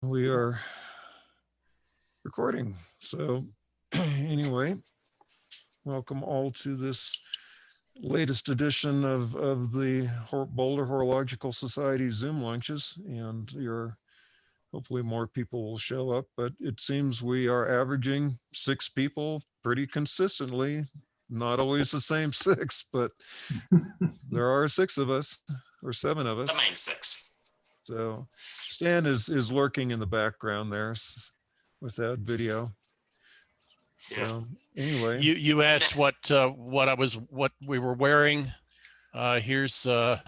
We are recording. So anyway, welcome all to this latest edition of the Boulder Horological Society Zoom lunches. And hopefully more people will show up, but it seems we are averaging 6 people pretty consistently. Not always the same 6, but there are 6 of us or 7 of The us. main 6. So Stan is lurking in the background there with that video. Yeah. So anyway, you asked what we were wearing. Here's the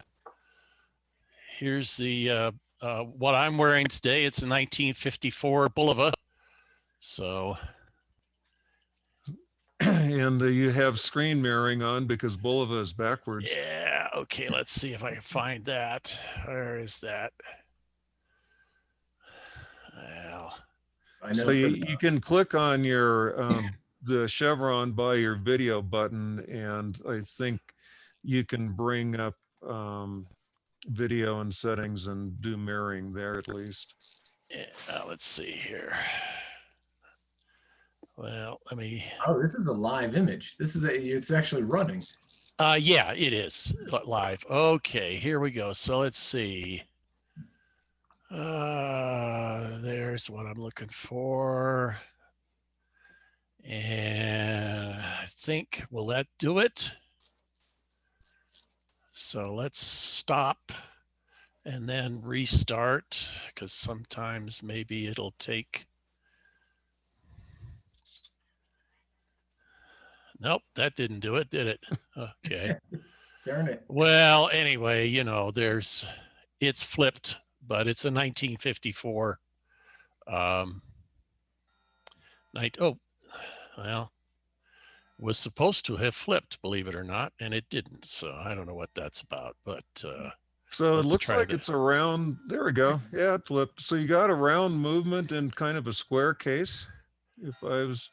what I'm wearing today. It's a 1954 Boulder. So and you have screen mirroring on because Bulova is backwards. yeah, okay. Let's see if I can find that. Where is that? Well, So you can click on your the chevron by your video button, and I think you can bring up video and settings and do mirroring there at least. yeah, let's see here. Well, let me. Oh, this is a live image. It's actually running. Yeah, it is live. Okay, here we go. So let's see. There's what I'm looking for. And I think, will that do it? So let's stop and then restart, because sometimes maybe it'll take. Nope, that didn't do it, did it? Okay. Darn it. Well, anyway, it's flipped, but it's a 1954. Was supposed to have flipped, believe it or not, and it didn't. So I don't know what that's about, but so it looks like it's a round. There we go. Yeah, it flipped. So you got a round movement in kind of a square case. If I was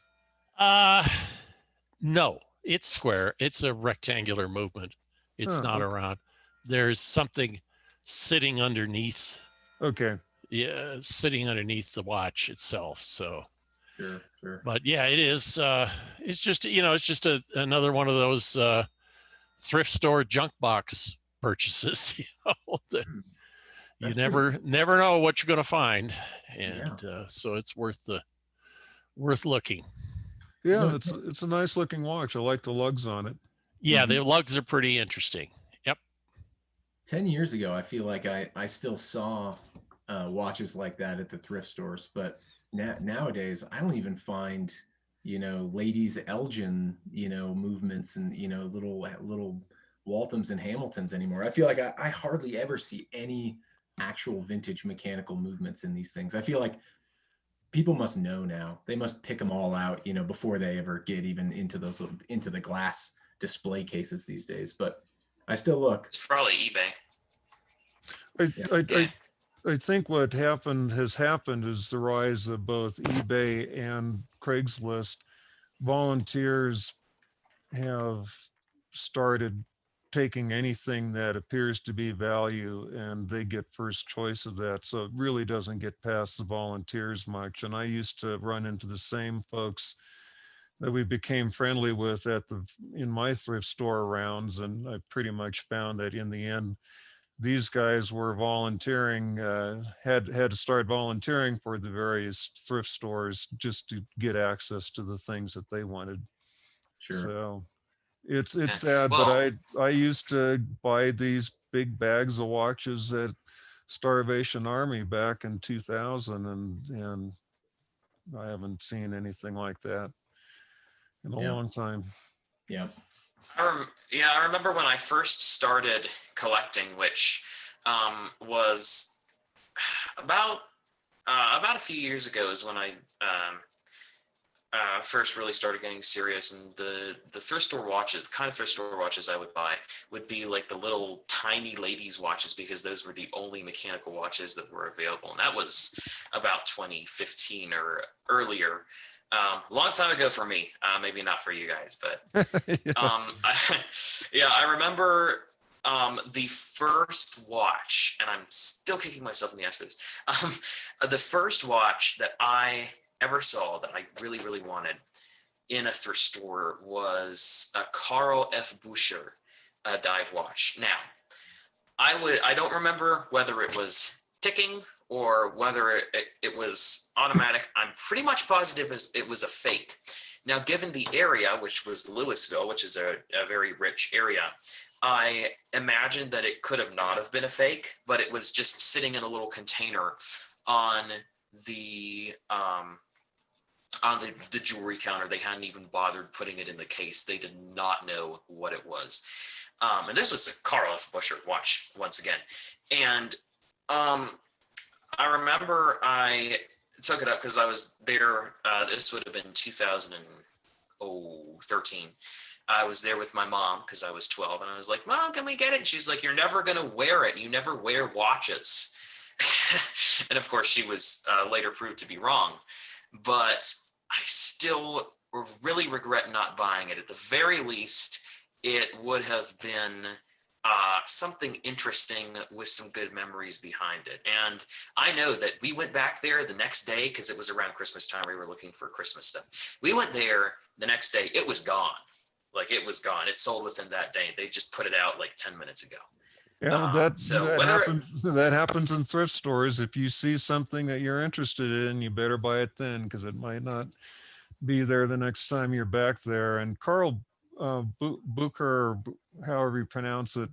no, it's square. It's a rectangular movement. It's not around. There's something sitting underneath. Okay. Yeah, sitting underneath the watch itself. So Sure. But yeah, it is. It's just another one of those thrift store junk box purchases. You never know what you're going to find, and so it's worth looking. Yeah, it's a nice looking watch. I like the lugs on it. Yeah, the lugs are pretty interesting. Yep. 10 years ago, I feel like I still saw watches like that at the thrift stores, but nowadays I don't even find ladies Elgin movements and little Walthams and Hamiltons anymore. I feel like I hardly ever see any actual vintage mechanical movements in these things. I feel like people must know now. They must pick them all out before they ever get even into the glass display cases these days. But I still look. It's probably eBay. I think what has happened is the rise of both eBay and Craigslist. Volunteers have started taking anything that appears to be value, and they get first choice of that. So it really doesn't get past the volunteers much. And I used to run into the same folks that we became friendly with in my thrift store rounds, and I pretty much found that in the end, these guys were volunteering, had to start volunteering for the various thrift stores just to get access to the things that they wanted. Sure. So it's sad, but I used to buy these big bags of watches at Starvation Army back in 2000, and I haven't seen anything like that in a long time. Yeah. I remember when I first started collecting, which was about a few years ago is when I first really started getting serious. And the thrift store watches, the kind of thrift store watches I would buy would be like the little tiny ladies watches, because those were the only mechanical watches that were available. And that was about 2015 or earlier. Long time ago for me, maybe not for you guys, but I remember the first watch, and I'm still kicking myself in the ass for this. The first watch that I ever saw that I really, really wanted in a thrift store was a Carl F. Buescher dive watch. Now, I don't remember whether it was ticking or whether it was automatic. I'm pretty much positive it was a fake. Now, given the area, which was Louisville, which is a very rich area, I imagined that it could have not have been a fake, but it was just sitting in a little container on the jewelry counter. They hadn't even bothered putting it in the case. They did not know what it was. And this was a Carl F. Buescher watch once again. And I remember I took it up because I was there. This would have been 2013. I was there with my mom because I was 12, and I was like, "Mom, can we get it?" And she's like, "You're never gonna wear it. You never wear watches." And of course, she was later proved to be wrong. But I still really regret not buying it. At the very least, it would have been something interesting with some good memories behind it. And I know that we went back there the next day because it was around Christmas time. We were looking for Christmas stuff. We went there the next day. It was gone. Like, it was gone. It sold within that day. They just put it out like 10 minutes ago. Yeah, that happens in thrift stores. If you see something that you're interested in, you better buy it then, because it might not be there the next time you're back there. And Carl Bucher, however you pronounce it,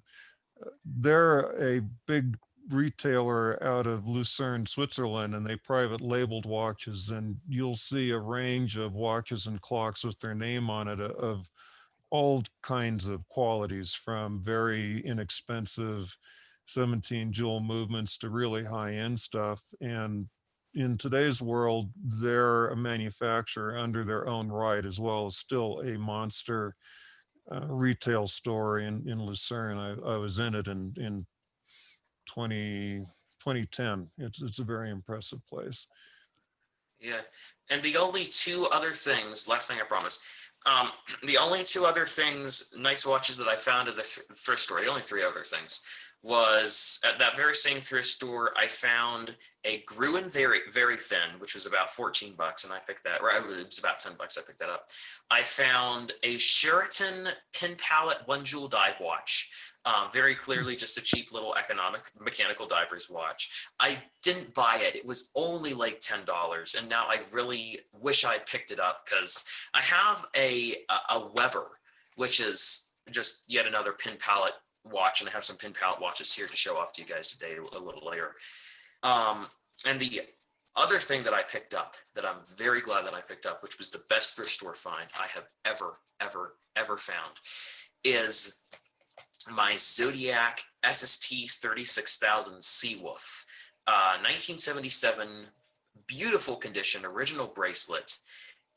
they're a big retailer out of Lucerne, Switzerland, and they private labeled watches, and you'll see a range of watches and clocks with their name on it of all kinds of qualities, from very inexpensive 17 jewel movements to really high-end stuff. And in today's world, they're a manufacturer under their own right, as well as still a monster retail store in Lucerne. I was in it in 2010. It's a very impressive place. Yeah. And the only two other things, last thing I promise, the only two other things, nice watches that I found at the thrift store, the only three other things, was at that very same thrift store, I found a Gruen very thin, which was about 14 bucks, and I picked that, or it was about 10 bucks, I picked that up. I found a Sheraton pin palette one jewel dive watch. Very clearly just a cheap little economic mechanical diver's watch. I didn't buy it. It was only like $10. And now I really wish I'd picked it up, because I have a Weber, which is just yet another pin palette watch. And I have some pin palette watches here to show off to you guys today a little later. And the other thing that I picked up that I'm very glad that I picked up, which was the best thrift store find I have ever found, is my Zodiac SST 36,000 Seawolf, 1977, beautiful condition, original bracelet.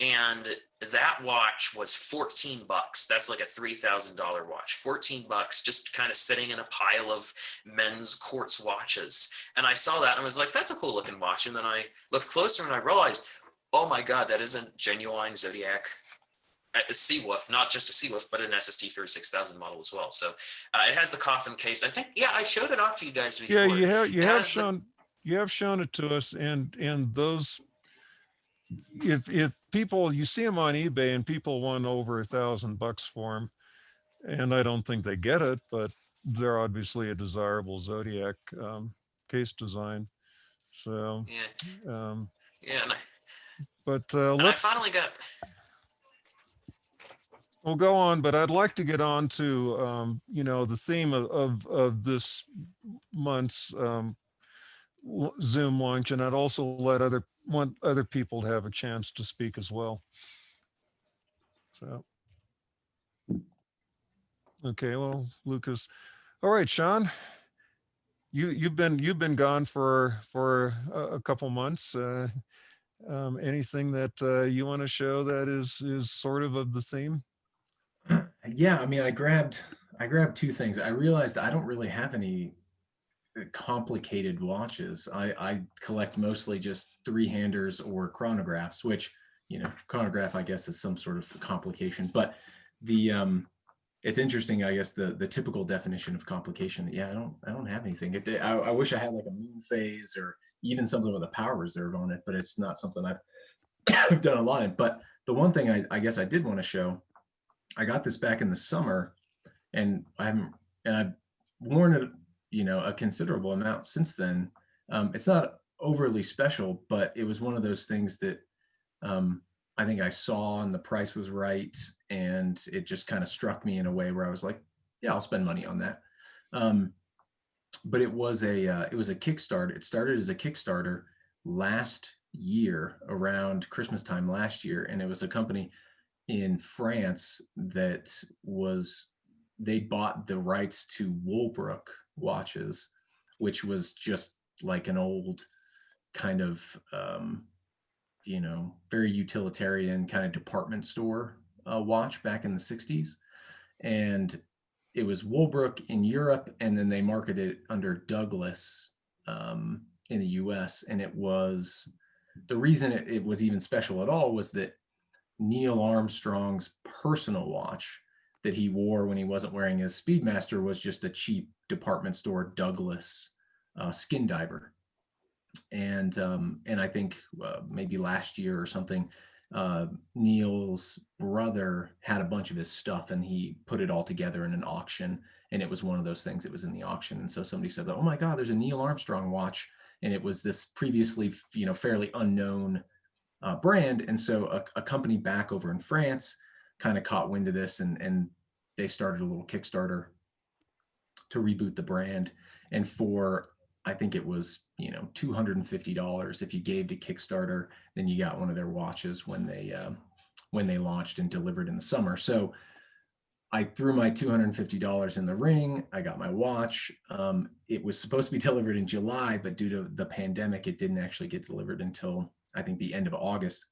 And that watch was 14 bucks. That's like a $3,000 watch, 14 bucks, just kind of sitting in a pile of men's quartz watches. And I saw that and I was like, that's a cool looking watch. And then I looked closer and I realized, oh my God, that is a genuine Zodiac a Seawolf, not just a Seawolf, but an SST 36,000 model as well. So it has the coffin case. I think, yeah, I showed it off to you guys before. Yeah, you have shown it to us, and those, if people, you see them on eBay and people want over $1,000 for them, and I don't think they get it, but they're obviously a desirable Zodiac case design. So yeah, I finally got. We'll go on, but I'd like to get on to, the theme of this month's Zoom lunch, and I'd also want other people to have a chance to speak as well. So, okay, well, Lucas. All right, Sean, you've been gone for a couple months. Anything that you want to show that is sort of the theme? Yeah, I mean, I grabbed two things. I realized I don't really have any complicated watches. I collect mostly just three-handers or chronographs, which, chronograph, I guess, is some sort of complication. But the it's interesting, I guess, the typical definition of complication. Yeah, I don't have anything. I wish I had like a moon phase or even something with a power reserve on it, but it's not something I've done a lot in. But the one thing I guess I did want to show, I got this back in the summer, and I've worn it, a considerable amount since then. It's not overly special, but it was one of those things that I think I saw and the price was right, and it just kind of struck me in a way where I was like, yeah, I'll spend money on that. But it was a Kickstarter. It started as a Kickstarter last year, around Christmas time last year, and it was a company in France that they bought the rights to Woolbrook watches, which was just like an old kind of very utilitarian kind of department store watch back in the 60s. And it was Woolbrook in Europe, and then they marketed it under Douglas in the US. And it was, the reason it was even special at all was that Neil Armstrong's personal watch that he wore when he wasn't wearing his Speedmaster was just a cheap department store Douglas skin diver. And I think maybe last year or something, Neil's brother had a bunch of his stuff and he put it all together in an auction. And it was one of those things that was in the auction. And so somebody said, oh my God, there's a Neil Armstrong watch. And it was this previously, fairly unknown brand. And so a company back over in France kind of caught wind of this, and they started a little Kickstarter to reboot the brand. And for, I think it was, $250 if you gave to Kickstarter, then you got one of their watches when they launched and delivered in the summer. So I threw my $250 in the ring. I got my watch. It was supposed to be delivered in July, but due to the pandemic, it didn't actually get delivered until I think the end of August.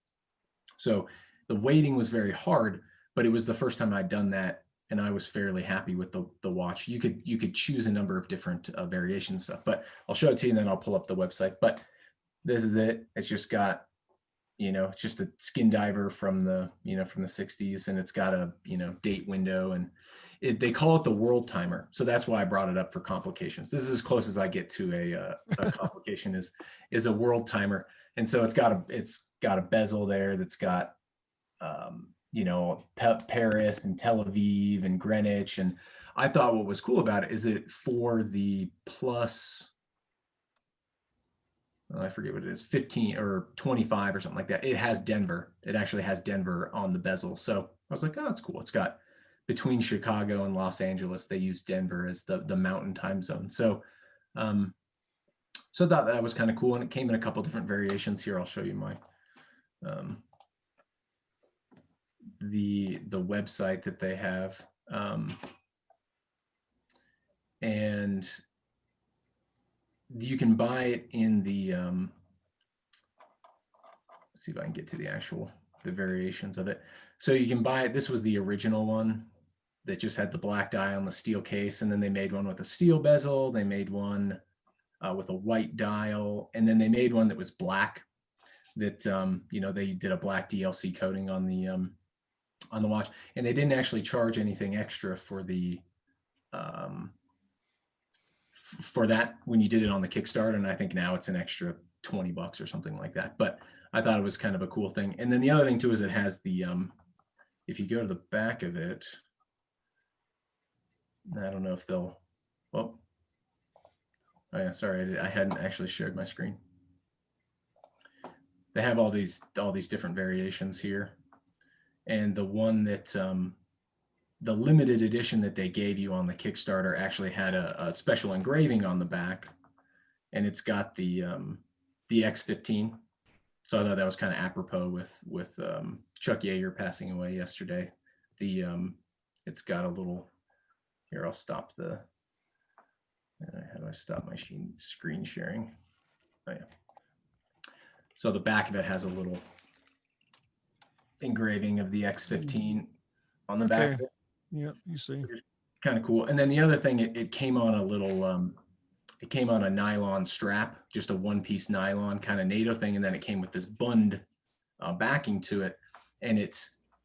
So the waiting was very hard, but it was the first time I'd done that, and I was fairly happy with the watch. You could choose a number of different variations and stuff, but I'll show it to you and then I'll pull up the website. But this is it. It's just got, it's just a skin diver from the 60s, and it's got a, date window, and they call it the world timer. So that's why I brought it up for complications. This is as close as I get to a complication is a world timer. And so it's got a bezel there that's got, Paris and Tel Aviv and Greenwich. And I thought what was cool about it is that for the plus, I forget what it is, 15 or 25 or something like that, it has Denver. It actually has Denver on the bezel. So I was like, oh, that's cool. It's got between Chicago and Los Angeles, they use Denver as the mountain time zone. So, so I thought that was kind of cool. And it came in a couple different variations here. I'll show you my, the website that they have. And you can buy it in the, let's see if I can get to the variations of it. So you can buy it. This was the original one that just had the black die on the steel case. And then they made one with a steel bezel. They made one with a white dial. And then they made one that was black that, they did a black DLC coating on the watch. And they didn't actually charge anything extra for the, for that when you did it on the Kickstarter. And I think now it's an extra $20 or something like that. But I thought it was kind of a cool thing. And then the other thing too is it has the, if you go to the back of it, I don't know if they'll, well, oh yeah, sorry, I hadn't actually shared my screen. They have all these different variations here. And the one that, the limited edition that they gave you on the Kickstarter actually had a special engraving on the back, and it's got the X15. So I thought that was kind of apropos with Chuck Yeager passing away yesterday. It's got a little, here, I'll stop how do I stop my screen sharing? Oh yeah. So the back of it has a little engraving of the X15 on the back. Okay. Yeah, you see. Kind of cool. And then the other thing, it came on a little, it came on a nylon strap, just a one-piece nylon kind of NATO thing. And then it came with this Bund backing to it. And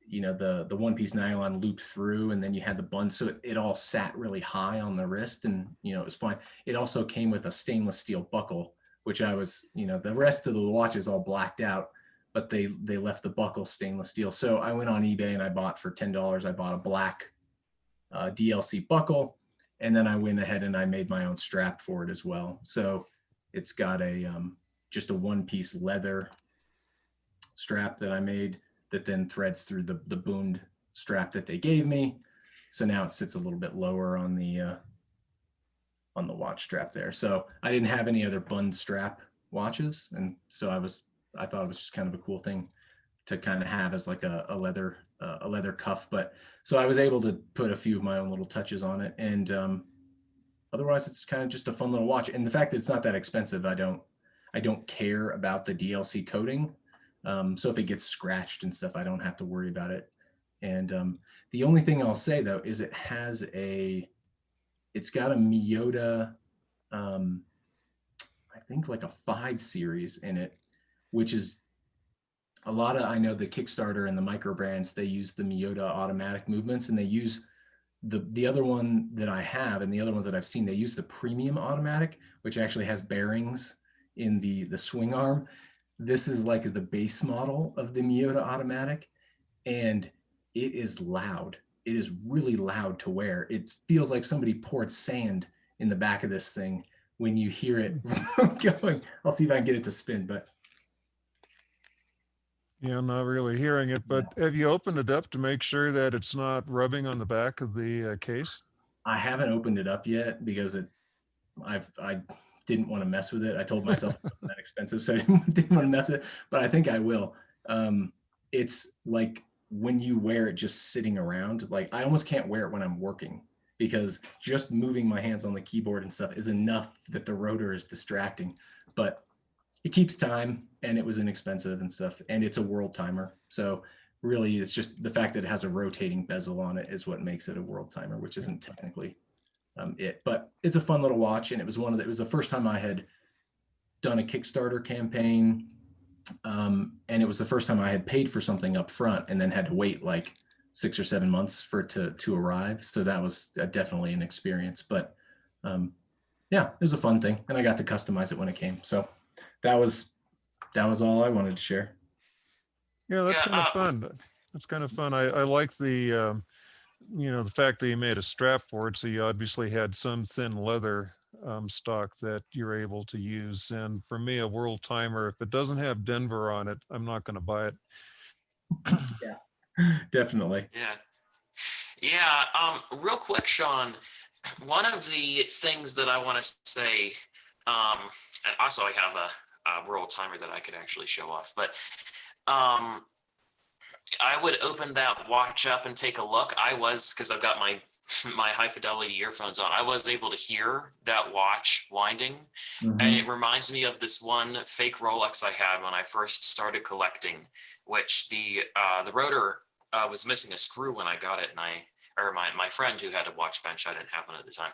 you know, the one piece nylon looped through, and then you had the bund, so it all sat really high on the wrist, and you know, it was fine. It also came with a stainless steel buckle, which I was, you know, the rest of the watch is all blacked out, but they left the buckle stainless steel. So I went on eBay and I bought for $10. I bought a black DLC buckle, and then I went ahead and I made my own strap for it as well. So it's got a just a one piece leather strap that I made that then threads through the boomed strap that they gave me. So now it sits a little bit lower on the watch strap there. So I didn't have any other bund strap watches, and so I thought it was just kind of a cool thing to kind of have as like a leather cuff. But so I was able to put a few of my own little touches on it, and otherwise it's kind of just a fun little watch. And the fact that it's not that expensive, I don't care about the DLC coating. So if it gets scratched and stuff, I don't have to worry about it. And the only thing I'll say though is it's got a Miyota, I think like a 5 series in it, which is a lot of, I know the Kickstarter and the micro brands, they use the Miyota automatic movements, and they use the other one that I have and the other ones that I've seen, they use the premium automatic, which actually has bearings in the swing arm. This is like the base model of the Miyota automatic, and it is loud. It is really loud to wear. It feels like somebody poured sand in the back of this thing when you hear it going. I'll see if I can get it to spin, but Yeah, I'm not really hearing it, but have you opened it up to make sure that it's not rubbing on the back of the case? I haven't opened it up yet because I didn't want to mess with it. I told myself it wasn't that expensive, so I didn't want to mess it, but I think I will. It's like when you wear it just sitting around, like I almost can't wear it when I'm working, because just moving my hands on the keyboard and stuff is enough that the rotor is distracting. But it keeps time, and it was inexpensive and stuff, and it's a world timer. So really it's just the fact that it has a rotating bezel on it is what makes it a world timer, which isn't technically it, but it's a fun little watch. And it was it was the first time I had done a Kickstarter campaign, and it was the first time I had paid for something up front and then had to wait like 6 or 7 months for it to arrive. So that was definitely an experience, but yeah, it was a fun thing, and I got to customize it when it came. So that was all I wanted to share. Yeah, that's kind of fun. That's kind of fun. I like the, the fact that you made a strap for it. So you obviously had some thin leather stock that you're able to use. And for me, a world timer, if it doesn't have Denver on it, I'm not going to buy it. Yeah, definitely. Yeah. Real quick, Sean, one of the things that I want to say, and also I have a world timer that I could actually show off, but I would open that watch up and take a look. Because I've got my high fidelity earphones on, I was able to hear that watch winding. Mm-hmm. And it reminds me of this one fake Rolex I had when I first started collecting, which the rotor was missing a screw when I got it, and my friend who had a watch bench, I didn't have one at the time,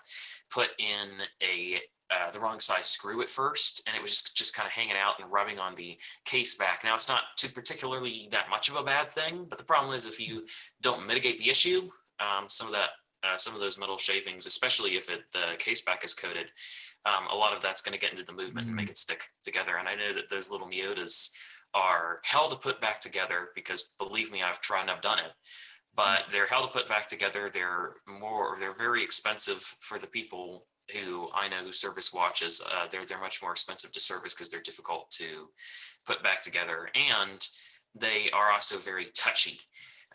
put in the wrong size screw at first, and it was just kind of hanging out and rubbing on the case back. Now, it's not too particularly that much of a bad thing, but the problem is if you don't mitigate the issue, some of those metal shavings, especially if the case back is coated, a lot of that's going to get into the movement and make it stick together. And I know that those little Miyotas are hell to put back together, because believe me, I've tried and I've done it. But they're hell to put back together. They're very expensive for the people who I know who service watches. They're much more expensive to service because they're difficult to put back together, and they are also very touchy.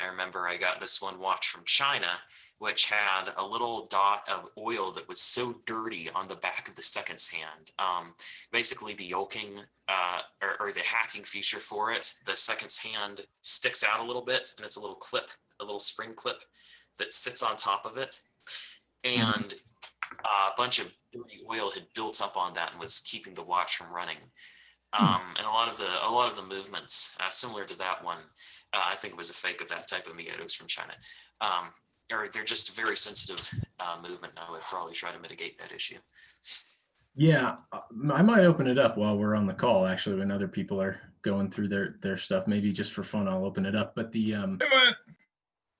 I remember I got this one watch from China, which had a little dot of oil that was so dirty on the back of the seconds hand. Basically, the yoking or the hacking feature for it, the seconds hand sticks out a little bit, and it's a little clip, a little spring clip that sits on top of it, and a bunch of dirty oil had built up on that and was keeping the watch from running. And a lot of the movements similar to that one, I think it was a fake of that type of Miyotos from China. Or they're just very sensitive movement, and I would probably try to mitigate that issue. Yeah, I might open it up while we're on the call, actually, when other people are going through their stuff. Maybe just for fun, I'll open it up. But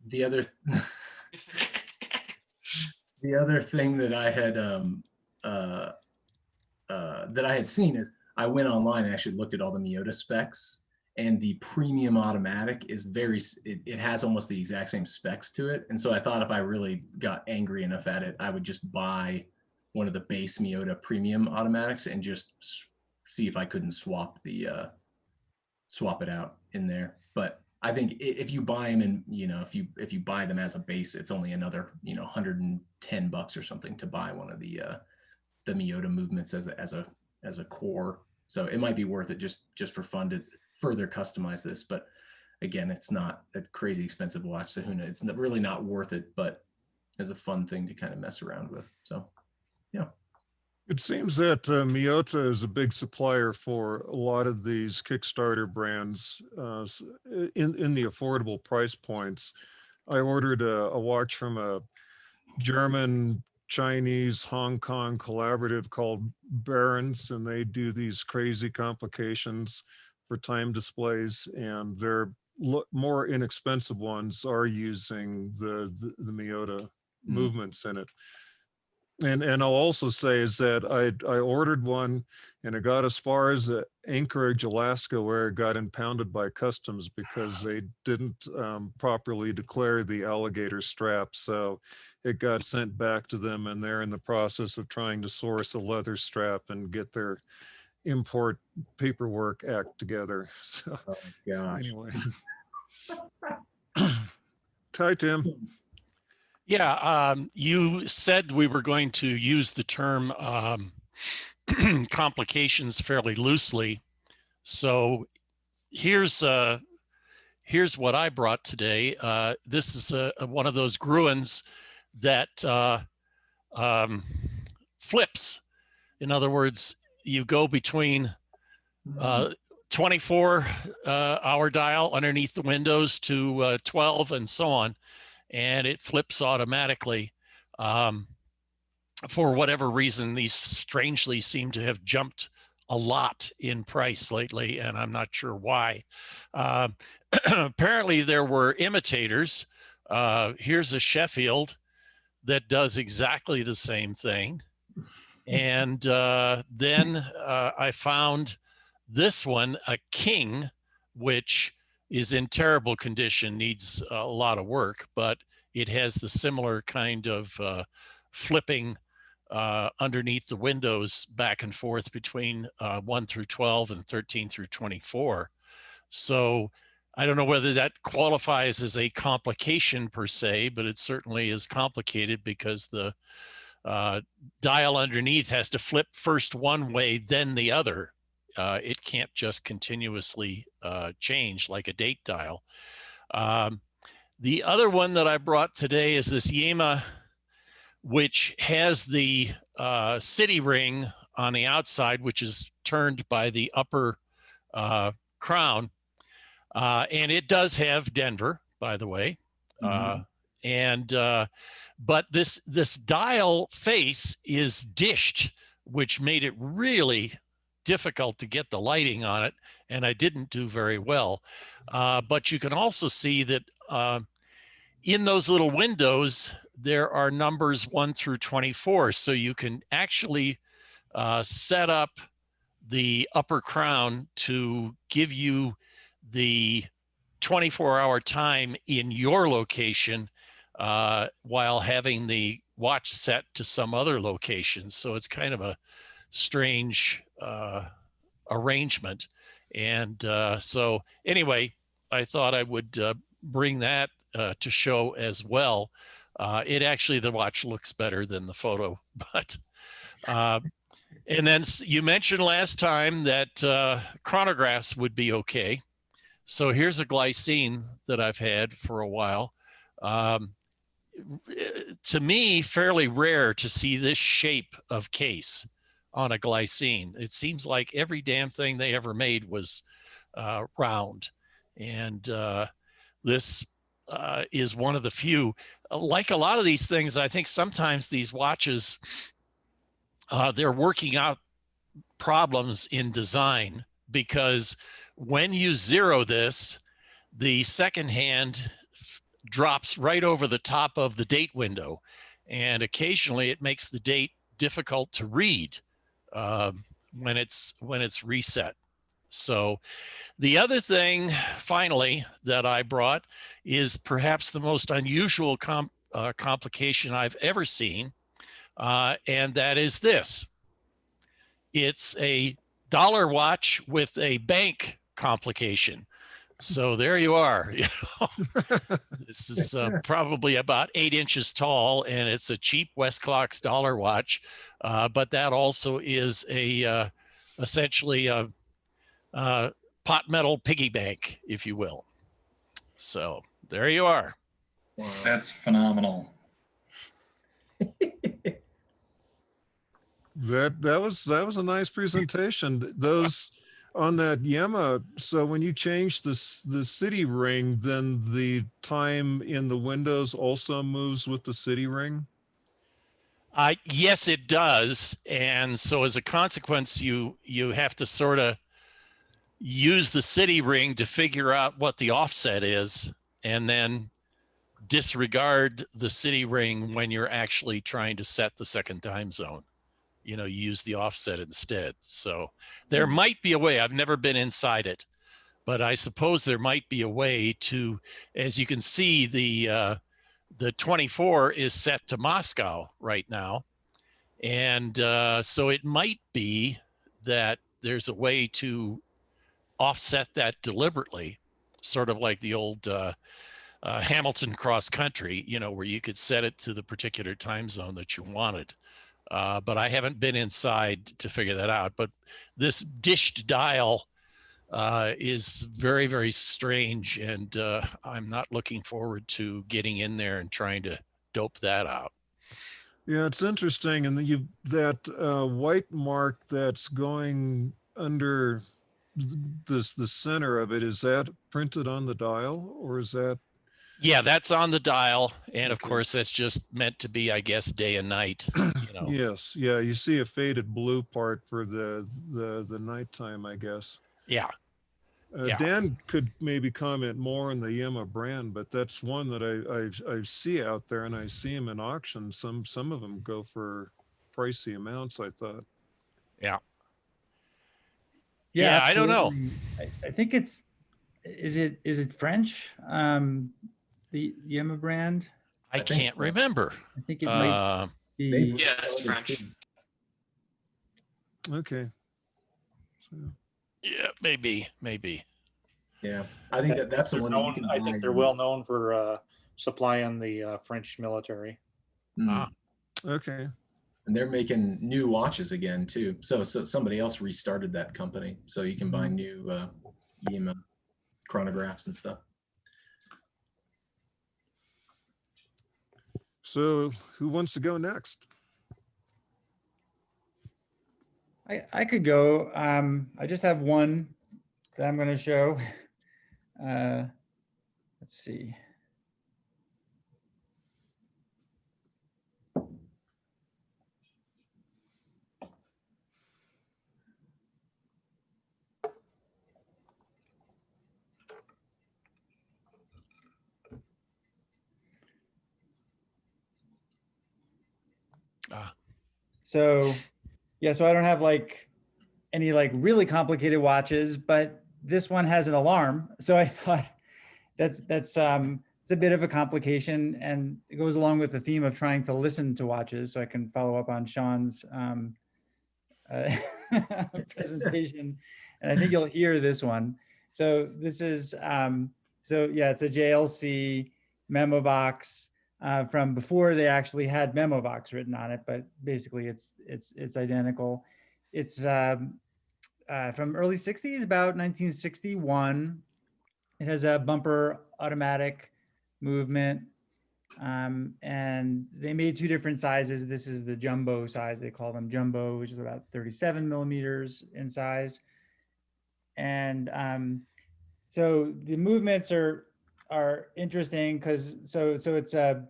The other the other thing that I had seen is I went online and actually looked at all the Miyota specs, and the premium automatic is it has almost the exact same specs to it. And so I thought if I really got angry enough at it, I would just buy one of the base Miyota premium automatics and just see if I couldn't swap it out in there. But I think if you buy them and, if you buy them as a base, it's only another, $110 or something to buy one of the Miyota movements as a core. So it might be worth it just for fun to further customize this. But again, it's not a crazy expensive watch, so who knows? It's really not worth it, but as a fun thing to kind of mess around with. So yeah. It seems that Miyota is a big supplier for a lot of these Kickstarter brands in the affordable price points. I ordered a watch from a German, Chinese, Hong Kong collaborative called Barons, and they do these crazy complications for time displays, and their more inexpensive ones are using the Miyota movements in it. And I'll also say is that I ordered one and it got as far as Anchorage, Alaska, where it got impounded by customs because they didn't properly declare the alligator strap. So it got sent back to them, and they're in the process of trying to source a leather strap and get their import paperwork act together. So anyway. Hi, Tim. Yeah, you said we were going to use the term complications fairly loosely. So here's what I brought today. This is one of those Gruens that flips. In other words, you go between 24 hour dial underneath the windows to 12 and so on, and it flips automatically. For whatever reason, these strangely seem to have jumped a lot in price lately, and I'm not sure why. Apparently there were imitators. Here's a Sheffield that does exactly the same thing. And then I found this one, a King, which is in terrible condition, needs a lot of work, but it has the similar kind of flipping underneath the windows back and forth between 1 through 12 and 13 through 24. So I don't know whether that qualifies as a complication per se, but it certainly is complicated because the dial underneath has to flip first one way, then the other. It can't just continuously change like a date dial. The other one that I brought today is this Yema, which has the city ring on the outside, which is turned by the upper crown. And it does have Denver, by the way. But this dial face is dished, which made it really difficult to get the lighting on it, and I didn't do very well. But you can also see that in those little windows, there are numbers 1 through 24. So you can actually set up the upper crown to give you the 24-hour time in your location while having the watch set to some other location. So it's kind of a strange arrangement. And so anyway, I thought I would bring that to show as well. It actually, the watch looks better than the photo, but and then you mentioned last time that chronographs would be okay. So here's a glycine that I've had for a while. To me, fairly rare to see this shape of case on a glycine. It seems like every damn thing they ever made was round. And this is one of the few. Like a lot of these things, I think sometimes these watches, they're working out problems in design, because when you zero this, the second hand drops right over the top of the date window. And occasionally it makes the date difficult to read when it's reset. So the other thing, finally, that I brought is perhaps the most unusual complication I've ever seen, and that is this. It's a dollar watch with a bank complication. So there you are. You know, this is probably about 8 inches tall, and it's a cheap Westclox dollar watch, but that also is a essentially a pot metal piggy bank, if you will. So there you are. Wow. That's phenomenal. That was a nice presentation. Those on that Yema. So when you change the city ring, then the time in the windows also moves with the city ring. Yes, it does. And so as a consequence, you have to sort of use the city ring to figure out what the offset is, and then disregard the city ring when you're actually trying to set the second time zone. You know, you use the offset instead. So there might be a way. I've never been inside it, but I suppose there might be a way to, as you can see, the 24 is set to Moscow right now. And so it might be that there's a way to offset that deliberately, sort of like the old Hamilton cross country, you know, where you could set it to the particular time zone that you wanted. But I haven't been inside to figure that out. But this dished dial is very, very strange. And I'm not looking forward to getting in there and trying to dope that out. Yeah, it's interesting. And then that white mark that's going under the center of it, is that printed on the dial, or is that? Yeah, that's on the dial. And of Okay. course, that's just meant to be, I guess, day and night. You know. Yes. Yeah. You see a faded blue part for the nighttime, I guess. Yeah. Yeah. Dan could maybe comment more on the Yema brand, but that's one that I see out there, and I see them in auction. Some of them go for pricey amounts, I thought. Yeah. Yeah, I don't know. I think is it French? The Yema brand? I can't remember. I think it might be. Yeah, it's French. Okay. So. Yeah, maybe. Yeah, I think that's the one that you can buy. I think they're well known for supplying the French military. Okay. And they're making new watches again too. So somebody else restarted that company, so you can buy new Yema chronographs and stuff. So who wants to go next? I could go. I just have one that I'm going to show. Let's see. So yeah, so I don't have like any like really complicated watches, but this one has an alarm. So I thought that's it's a bit of a complication, and it goes along with the theme of trying to listen to watches. So I can follow up on Sean's presentation, and I think you'll hear this one. So this is so yeah, it's a JLC Memovox from before they actually had Memovox written on it, but basically it's identical. It's from early 60s, about 1961. It has a bumper automatic movement, and they made two different sizes. This is the jumbo size. They call them jumbo, which is about 37 millimeters in size. And so the movements are interesting because so it's a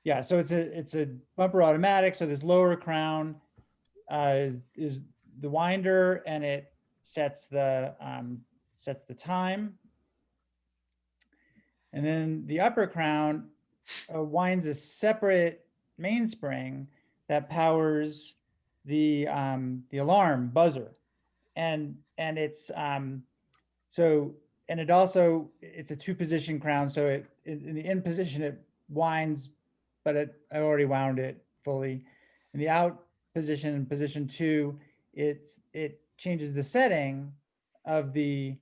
it's a bumper automatic. So this lower crown is the winder, and it sets the time. And then the upper crown winds a separate mainspring that powers the alarm buzzer, and it's so, and it also, it's a 2-position crown, so in the in position it winds, but I already wound it fully. In the out position, in position 2, it changes the setting of the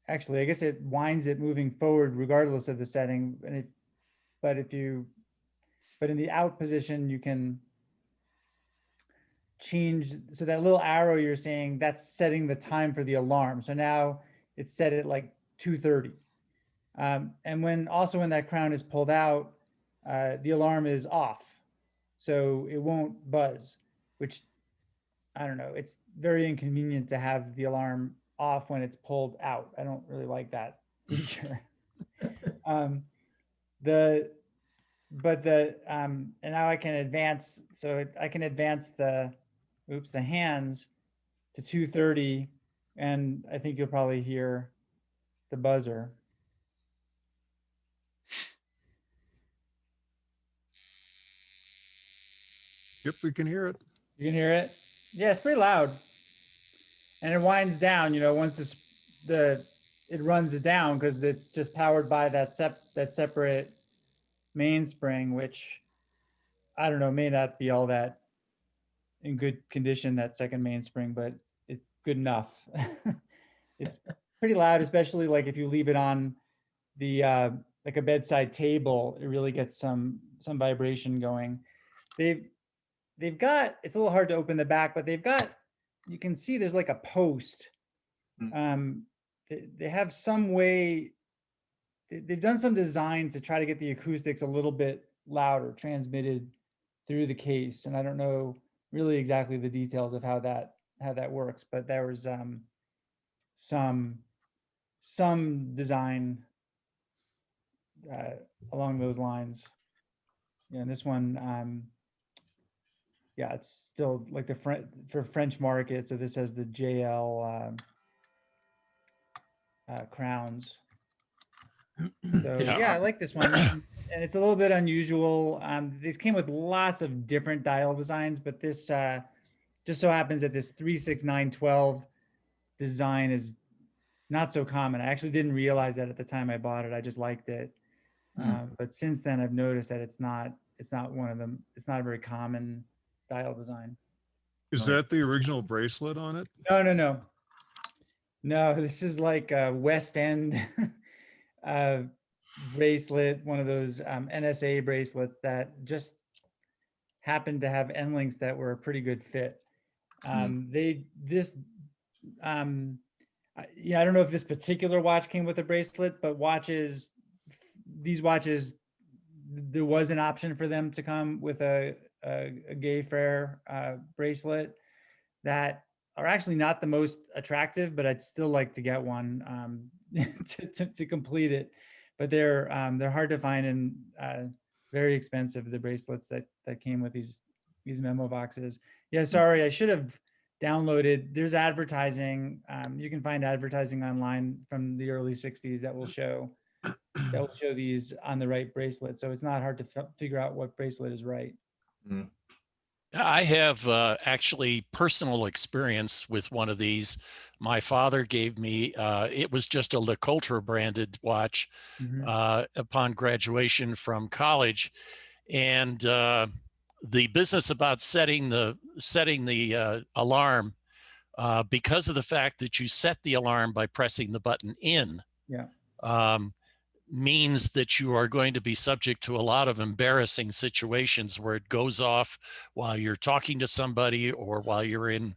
actually, I guess it winds it moving forward regardless of the setting. And but in the out position, you can change. So that little arrow you're seeing, that's setting the time for the alarm. So now it's set at like 2:30. And when that crown is pulled out, the alarm is off. So it won't buzz, which, I don't know, it's very inconvenient to have the alarm off when it's pulled out. I don't really like that feature. And now I can advance, so I can advance the hands to 2:30, and I think you'll probably hear the buzzer. Yep, we can hear it. You can hear it? Yeah, it's pretty loud. And it winds down, once it runs it down, because it's just powered by that separate mainspring, which, I don't know, may not be all that in good condition, that second mainspring, but it's good enough. It's pretty loud, especially like if you leave it on the like a bedside table, it really gets some vibration going. They've got, it's a little hard to open the back, but they've got, you can see there's like a post. They have some way, they've done some design to try to get the acoustics a little bit louder, transmitted through the case. And I don't know really exactly the details of how that works, but there was some design along those lines. Yeah, and this one, yeah, it's still like for French market. So this has the JL crowns. So yeah, I like this one, and it's a little bit unusual. These came with lots of different dial designs, but this just so happens that this 36912 design is not so common. I actually didn't realize that at the time I bought it. I just liked it. But since then, I've noticed that it's not one of them. It's not a very common dial design. Is that the original bracelet on it? No, this is like a West End bracelet, one of those NSA bracelets that just happened to have end links that were a pretty good fit. Yeah, I don't know if this particular watch came with a bracelet, but these watches, there was an option for them to come with a gay fair bracelet that are actually not the most attractive, but I'd still like to get one to complete it. But they're hard to find and very expensive, the bracelets that came with these memo boxes. Yeah, sorry, I should have downloaded. There's advertising. You can find advertising online from the early 60s that will show these on the right bracelet. So it's not hard to figure out what bracelet is right. I have actually personal experience with one of these. My father gave me, it was just a LeCoultre branded watch upon graduation from college. And the business about setting the alarm, because of the fact that you set the alarm by pressing the button in, means that you are going to be subject to a lot of embarrassing situations where it goes off while you're talking to somebody, or while you're in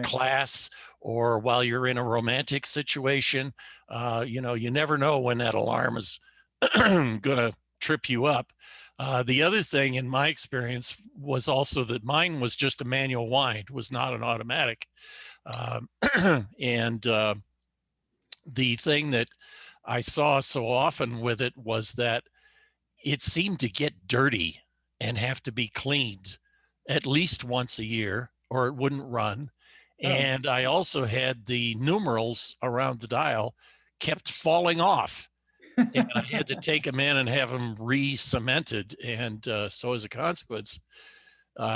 class, or while you're in a romantic situation. You never know when that alarm is going to trip you up. The other thing in my experience was also that mine was just a manual wind, was not an automatic. And the thing that I saw so often with it was that it seemed to get dirty and have to be cleaned at least once a year, or it wouldn't run. And I also had the numerals around the dial kept falling off. And I had to take them in and have them re-cemented. And so as a consequence,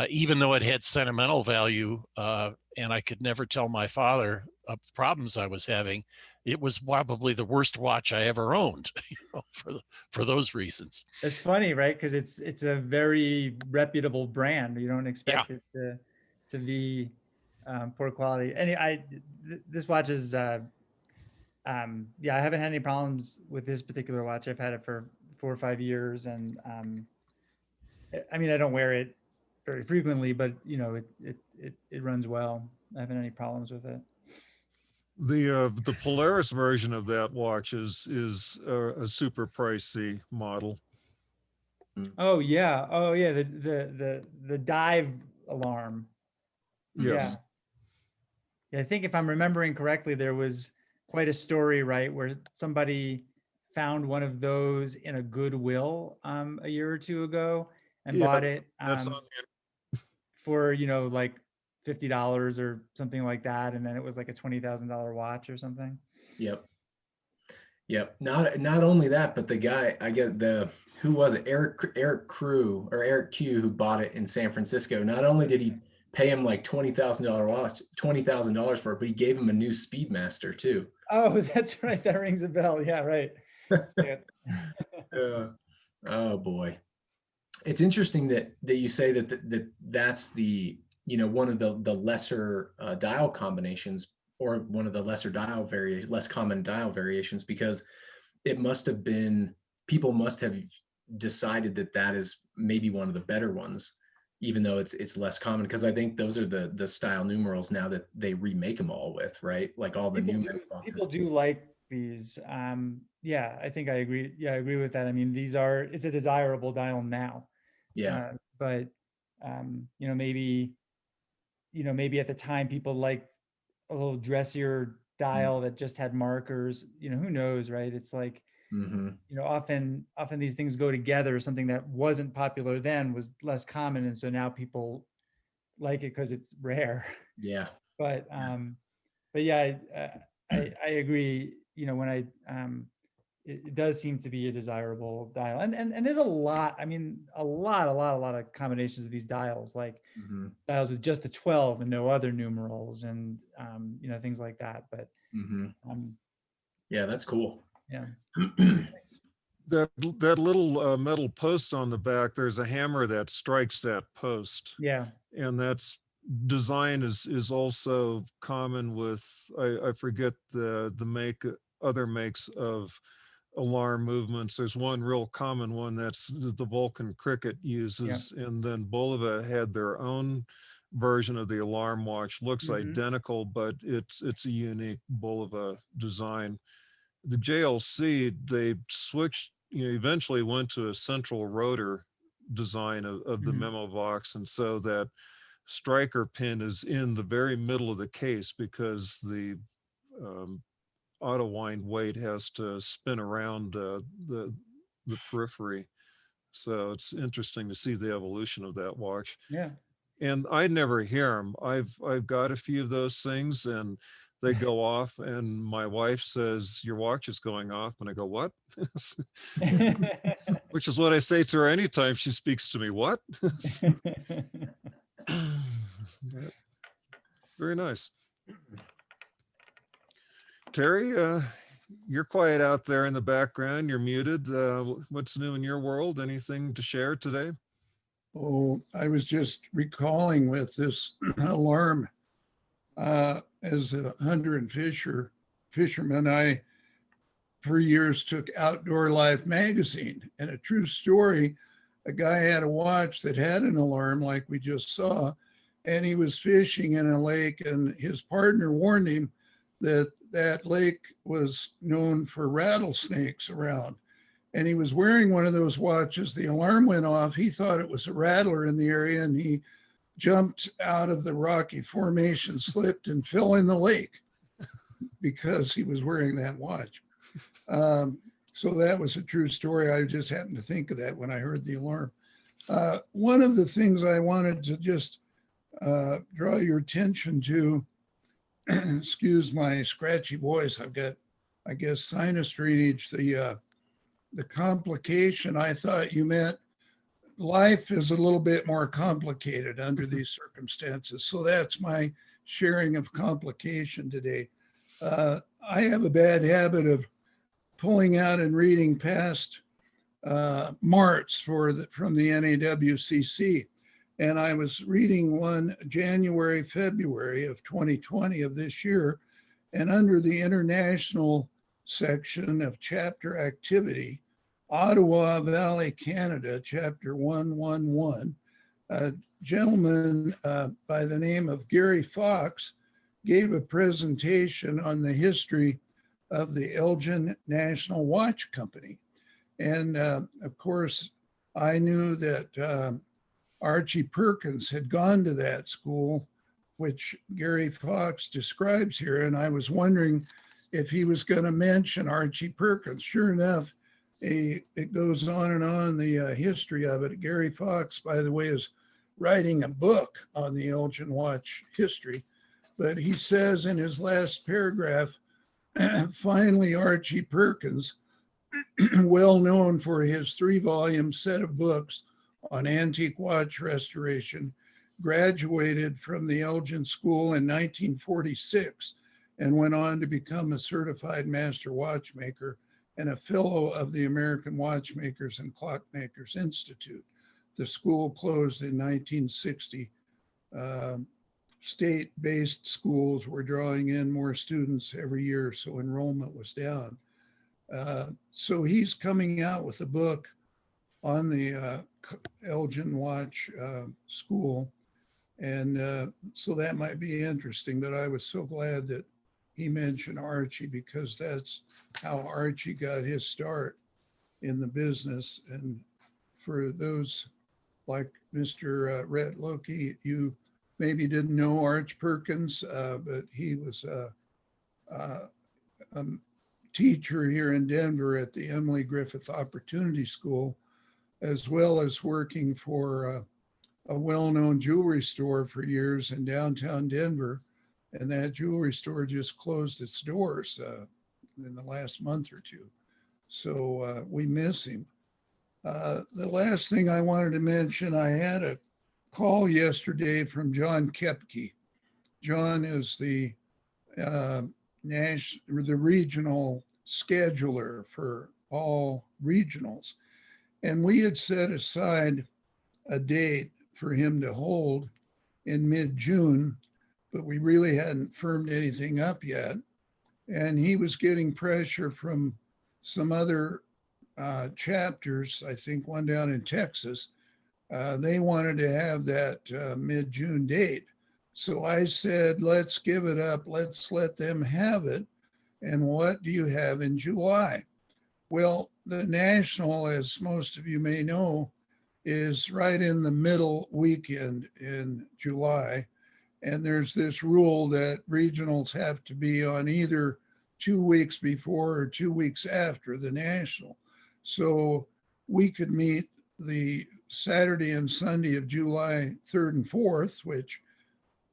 even though it had sentimental value, and I could never tell my father of the problems I was having, it was probably the worst watch I ever owned, for those reasons. It's funny, right? Because it's a very reputable brand. You don't expect it to be poor quality. This watch is yeah, I haven't had any problems with this particular watch. I've had it for 4 or 5 years, and I mean, I don't wear it very frequently, but you know, it runs well. I haven't had any problems with it. The Polaris version of that watch is a super pricey model. Oh yeah, the dive alarm. Yes. Yeah, I think if I'm remembering correctly, there was quite a story, right, where somebody found one of those in a Goodwill a year or two ago and Yeah, bought it That's on for, you know, like $50 or something like that, and then it was like a $20,000 watch or something. Yep. Yep. Not only that, but the guy, I get who was it? Eric Q, who bought it in San Francisco. Not only did he pay him like $20,000 watch, $20,000 for it, but he gave him a new Speedmaster too. Oh, that's right. That rings a bell. Yeah, right. Yeah. Oh boy. It's interesting that you say that's the, you know, one of the lesser dial combinations, or one of the less common dial variations, because it must have been, people must have decided that is maybe one of the better ones, even though it's less common, because I think those are the style numerals now that they remake them all with, right? Like all the people do like these. Yeah, I think I agree. Yeah, I agree with that. I mean, it's a desirable dial now. Yeah. But you know, maybe at the time people liked a little dressier dial that just had markers. You know, who knows, right? It's like, you know, often these things go together. Something that wasn't popular then was less common, and so now people like it because it's rare. Yeah. But yeah, I agree. You know, when it does seem to be a desirable dial, and there's a lot. I mean, a lot of combinations of these dials, like dials with just a 12 and no other numerals, and you know, things like that. But yeah, that's cool. Yeah. that little metal post on the back, there's a hammer that strikes that post. Yeah. And that's design is also common with, I forget the other makes of alarm movements. There's one real common one that's the Vulcan Cricket uses, and then Bulova had their own version of the alarm watch. Looks identical, but it's a unique Bulova design. The JLC, they switched, you know, eventually went to a central rotor design of the memo box, and so that striker pin is in the very middle of the case, because the auto wind weight has to spin around the periphery. So it's interesting to see the evolution of that watch. Yeah. And I never hear them. I've got a few of those things, and they go off, and my wife says, "Your watch is going off," and I go, "What?" Which is what I say to her anytime she speaks to me. What? Very nice. Terry, you're quiet out there in the background. You're muted. What's new in your world? Anything to share today? Oh, I was just recalling with this alarm, as a hunter and fisherman, I for years took Outdoor Life magazine, and a true story, a guy had a watch that had an alarm like we just saw, and he was fishing in a lake, and his partner warned him that that lake was known for rattlesnakes around. And he was wearing one of those watches. The alarm went off. He thought it was a rattler in the area, and he jumped out of the rocky formation, slipped, and fell in the lake because he was wearing that watch. So that was a true story. I just happened to think of that when I heard the alarm. One of the things I wanted to just draw your attention to, excuse my scratchy voice, I've got I guess, sinus drainage. The complication, I thought you meant life is a little bit more complicated under these circumstances. So that's my sharing of complication today. I have a bad habit of pulling out and reading past marts from the NAWCC. And I was reading one January, February of 2020 of this year. And under the international section of chapter activity, Ottawa Valley, Canada, chapter 111, a gentleman by the name of Gary Fox gave a presentation on the history of the Elgin National Watch Company. And of course, I knew that Archie Perkins had gone to that school, which Gary Fox describes here. And I was wondering if he was going to mention Archie Perkins. Sure enough, it goes on and on, the history of it. Gary Fox, by the way, is writing a book on the Elgin Watch history. But he says in his last paragraph, finally, Archie Perkins, well known for his 3-volume set of books on antique watch restoration, graduated from the Elgin School in 1946 and went on to become a certified master watchmaker and a fellow of the American Watchmakers and Clockmakers Institute. The school closed in 1960. State-based schools were drawing in more students every year, so enrollment was down. So he's coming out with a book on the Elgin Watch School. And so that might be interesting, but I was so glad that he mentioned Archie, because that's how Archie got his start in the business. And for those like Mr. Rhett Loki, you maybe didn't know Arch Perkins, but he was a teacher here in Denver at the Emily Griffith Opportunity School, as well as working for a well-known jewelry store for years in downtown Denver. And that jewelry store just closed its doors in the last month or two. So we miss him. The last thing I wanted to mention, I had a call yesterday from John Kepke. John is the regional scheduler for all regionals. And we had set aside a date for him to hold in mid-June, but we really hadn't firmed anything up yet. And he was getting pressure from some other chapters, I think one down in Texas. They wanted to have that mid-June date. So I said, let's give it up. Let's let them have it. And what do you have in July? Well, the National, as most of you may know, is right in the middle weekend in July. And there's this rule that regionals have to be on either 2 weeks before or 2 weeks after the National. So we could meet the Saturday and Sunday of July 3rd and 4th, which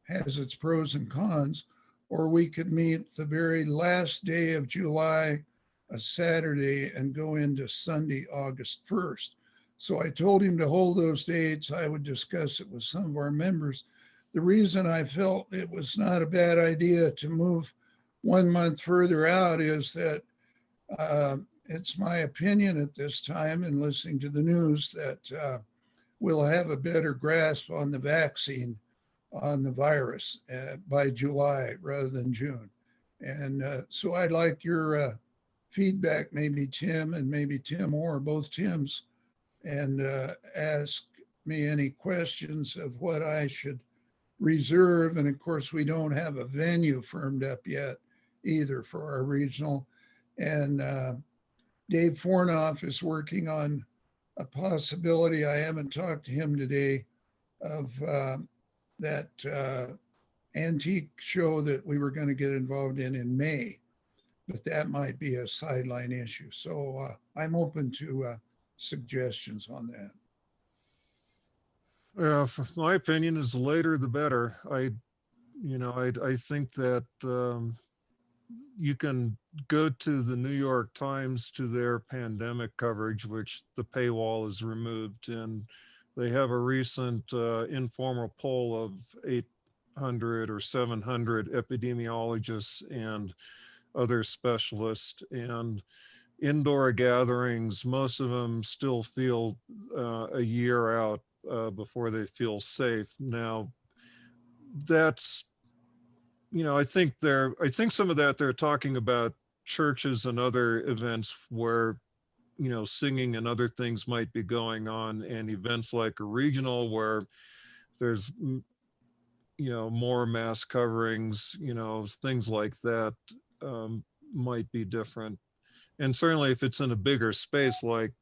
has its pros and cons, or we could meet the very last day of July, a Saturday, and go into Sunday, August 1st. So I told him to hold those dates. I would discuss it with some of our members. The reason I felt it was not a bad idea to move 1 month further out is that it's my opinion at this time, and listening to the news, that we'll have a better grasp on the vaccine, on the virus by July rather than June. And so I'd like your feedback, maybe Tim and maybe Tim or both Tims, and ask me any questions of what I should reserve. And of course, we don't have a venue firmed up yet either for our regional. And Dave Fornoff is working on a possibility, I haven't talked to him today, of that antique show that we were going to get involved in May, but that might be a sideline issue. So I'm open to suggestions on that. My opinion is the later the better. I think that you can go to the New York Times, to their pandemic coverage, which the paywall is removed, and they have a recent informal poll of 800 or 700 epidemiologists and other specialists, and indoor gatherings, most of them still feel a year out before they feel safe. Now, that's, I think some of that they're talking about churches and other events where, singing and other things might be going on, and events like a regional where there's, more mass coverings, things like that might be different. And certainly if it's in a bigger space, like,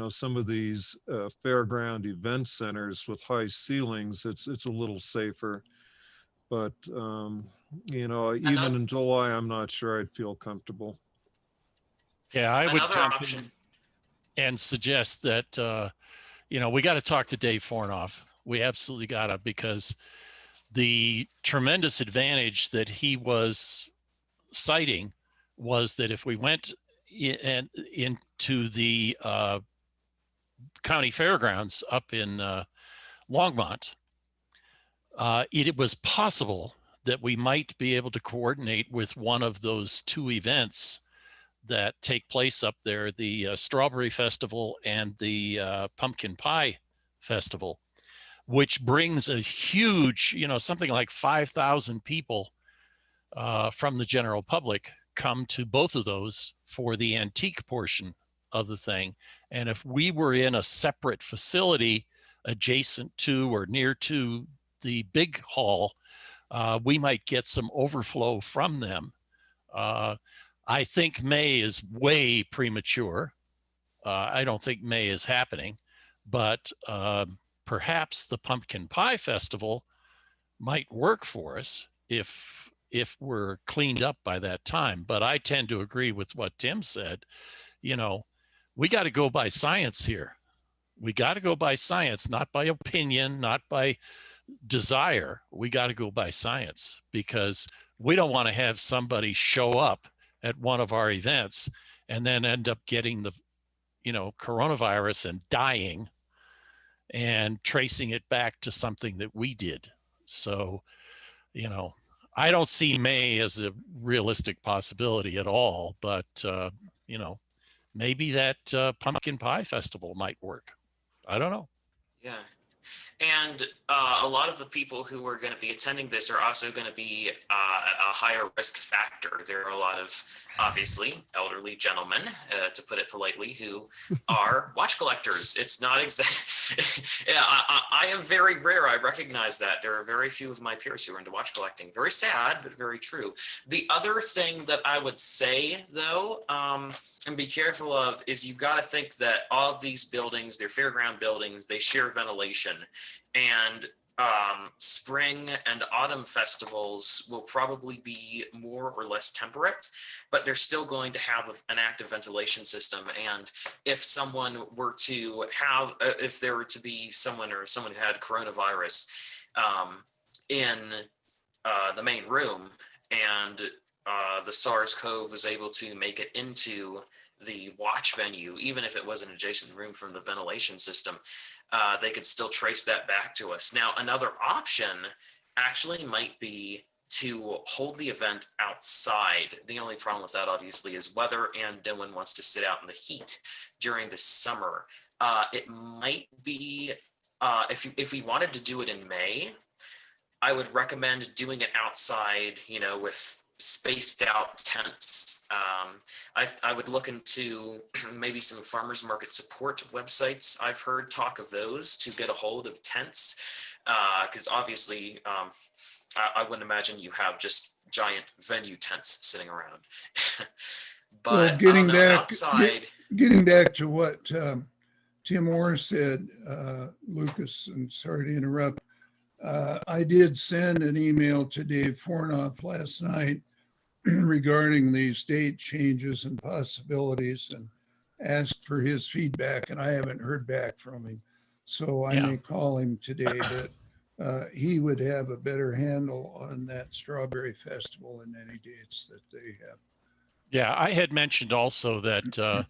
some of these fairground event centers with high ceilings, it's a little safer. But, even Another, in July, I'm not sure I'd feel comfortable. Yeah, I would another jump option. in and suggest that, we got to talk to Dave Fornoff. We absolutely got to, because the tremendous advantage that he was citing was that if we went into the county fairgrounds up in Longmont, it was possible that we might be able to coordinate with one of those two events that take place up there, the Strawberry Festival and the Pumpkin Pie Festival, which brings a huge, something like 5,000 people from the general public come to both of those for the antique portion of the thing. And if we were in a separate facility adjacent to or near to the big hall, we might get some overflow from them. I think May is way premature. I don't think May is happening, but perhaps the Pumpkin Pie Festival might work for us if we're cleaned up by that time. But I tend to agree with what Tim said. We got to go by science here. We got to go by science, not by opinion, not by desire. We got to go by science, because we don't want to have somebody show up at one of our events and then end up getting the, coronavirus and dying and tracing it back to something that we did. So, I don't see May as a realistic possibility at all, but, maybe that Pumpkin Pie Festival might work. I don't know. Yeah. And a lot of the people who are going to be attending this are also going to be at a higher risk factor. There are a lot of, obviously, elderly gentlemen, to put it politely, who are watch collectors. It's not exact. Yeah, I am very rare. I recognize that. There are very few of my peers who are into watch collecting. Very sad, but very true. The other thing that I would say, though, and be careful of, is you've got to think that all of these buildings, they're fairground buildings, they share ventilation, and spring and autumn festivals will probably be more or less temperate, but they're still going to have an active ventilation system. And if someone were to have, if there were to be someone who had coronavirus in the main room, and the SARS-CoV was able to make it into the watch venue, even if it was an adjacent room from the ventilation system, they could still trace that back to us. Now, another option actually might be to hold the event outside. The only problem with that, obviously, is weather, and no one wants to sit out in the heat during the summer. It might be, if we wanted to do it in May, I would recommend doing it outside, with spaced out tents. I would look into maybe some farmers market support websites. I've heard talk of those to get a hold of tents, because obviously I wouldn't imagine you have just giant venue tents sitting around. But outside. Getting back to what Tim Orr said, Lucas, and sorry to interrupt. I did send an email to Dave Fornoff last night regarding these date changes and possibilities, and asked for his feedback, and I haven't heard back from him. So I may call him today, but he would have a better handle on that Strawberry Festival and any dates that they have. Yeah, I had mentioned also that,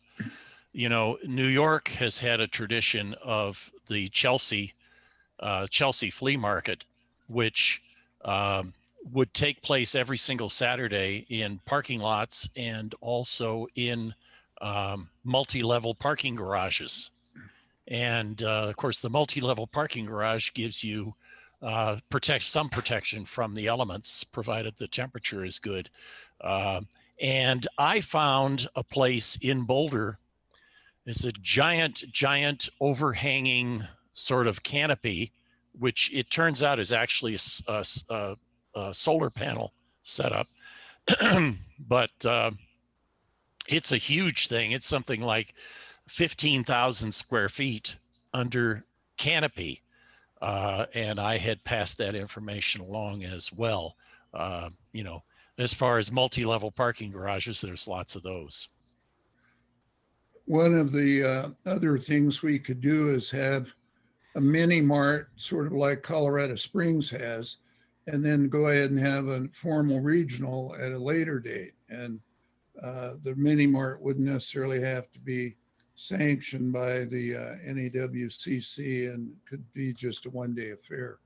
you know, New York has had a tradition of the Chelsea flea market, which would take place every single Saturday in parking lots and also in multi-level parking garages. And of course, the multi-level parking garage gives you some protection from the elements, provided the temperature is good. And I found a place in Boulder. It's a giant overhanging sort of canopy, which it turns out is actually a solar panel setup. But it's a huge thing. It's something like 15,000 square feet under canopy. And I had passed that information along as well. You know, as far as multi-level parking garages, there's lots of those. One of the other things we could do is have a mini mart, sort of like Colorado Springs has, and then go ahead and have a formal regional at a later date. And the mini mart wouldn't necessarily have to be sanctioned by the NAWCC and could be just a one-day affair.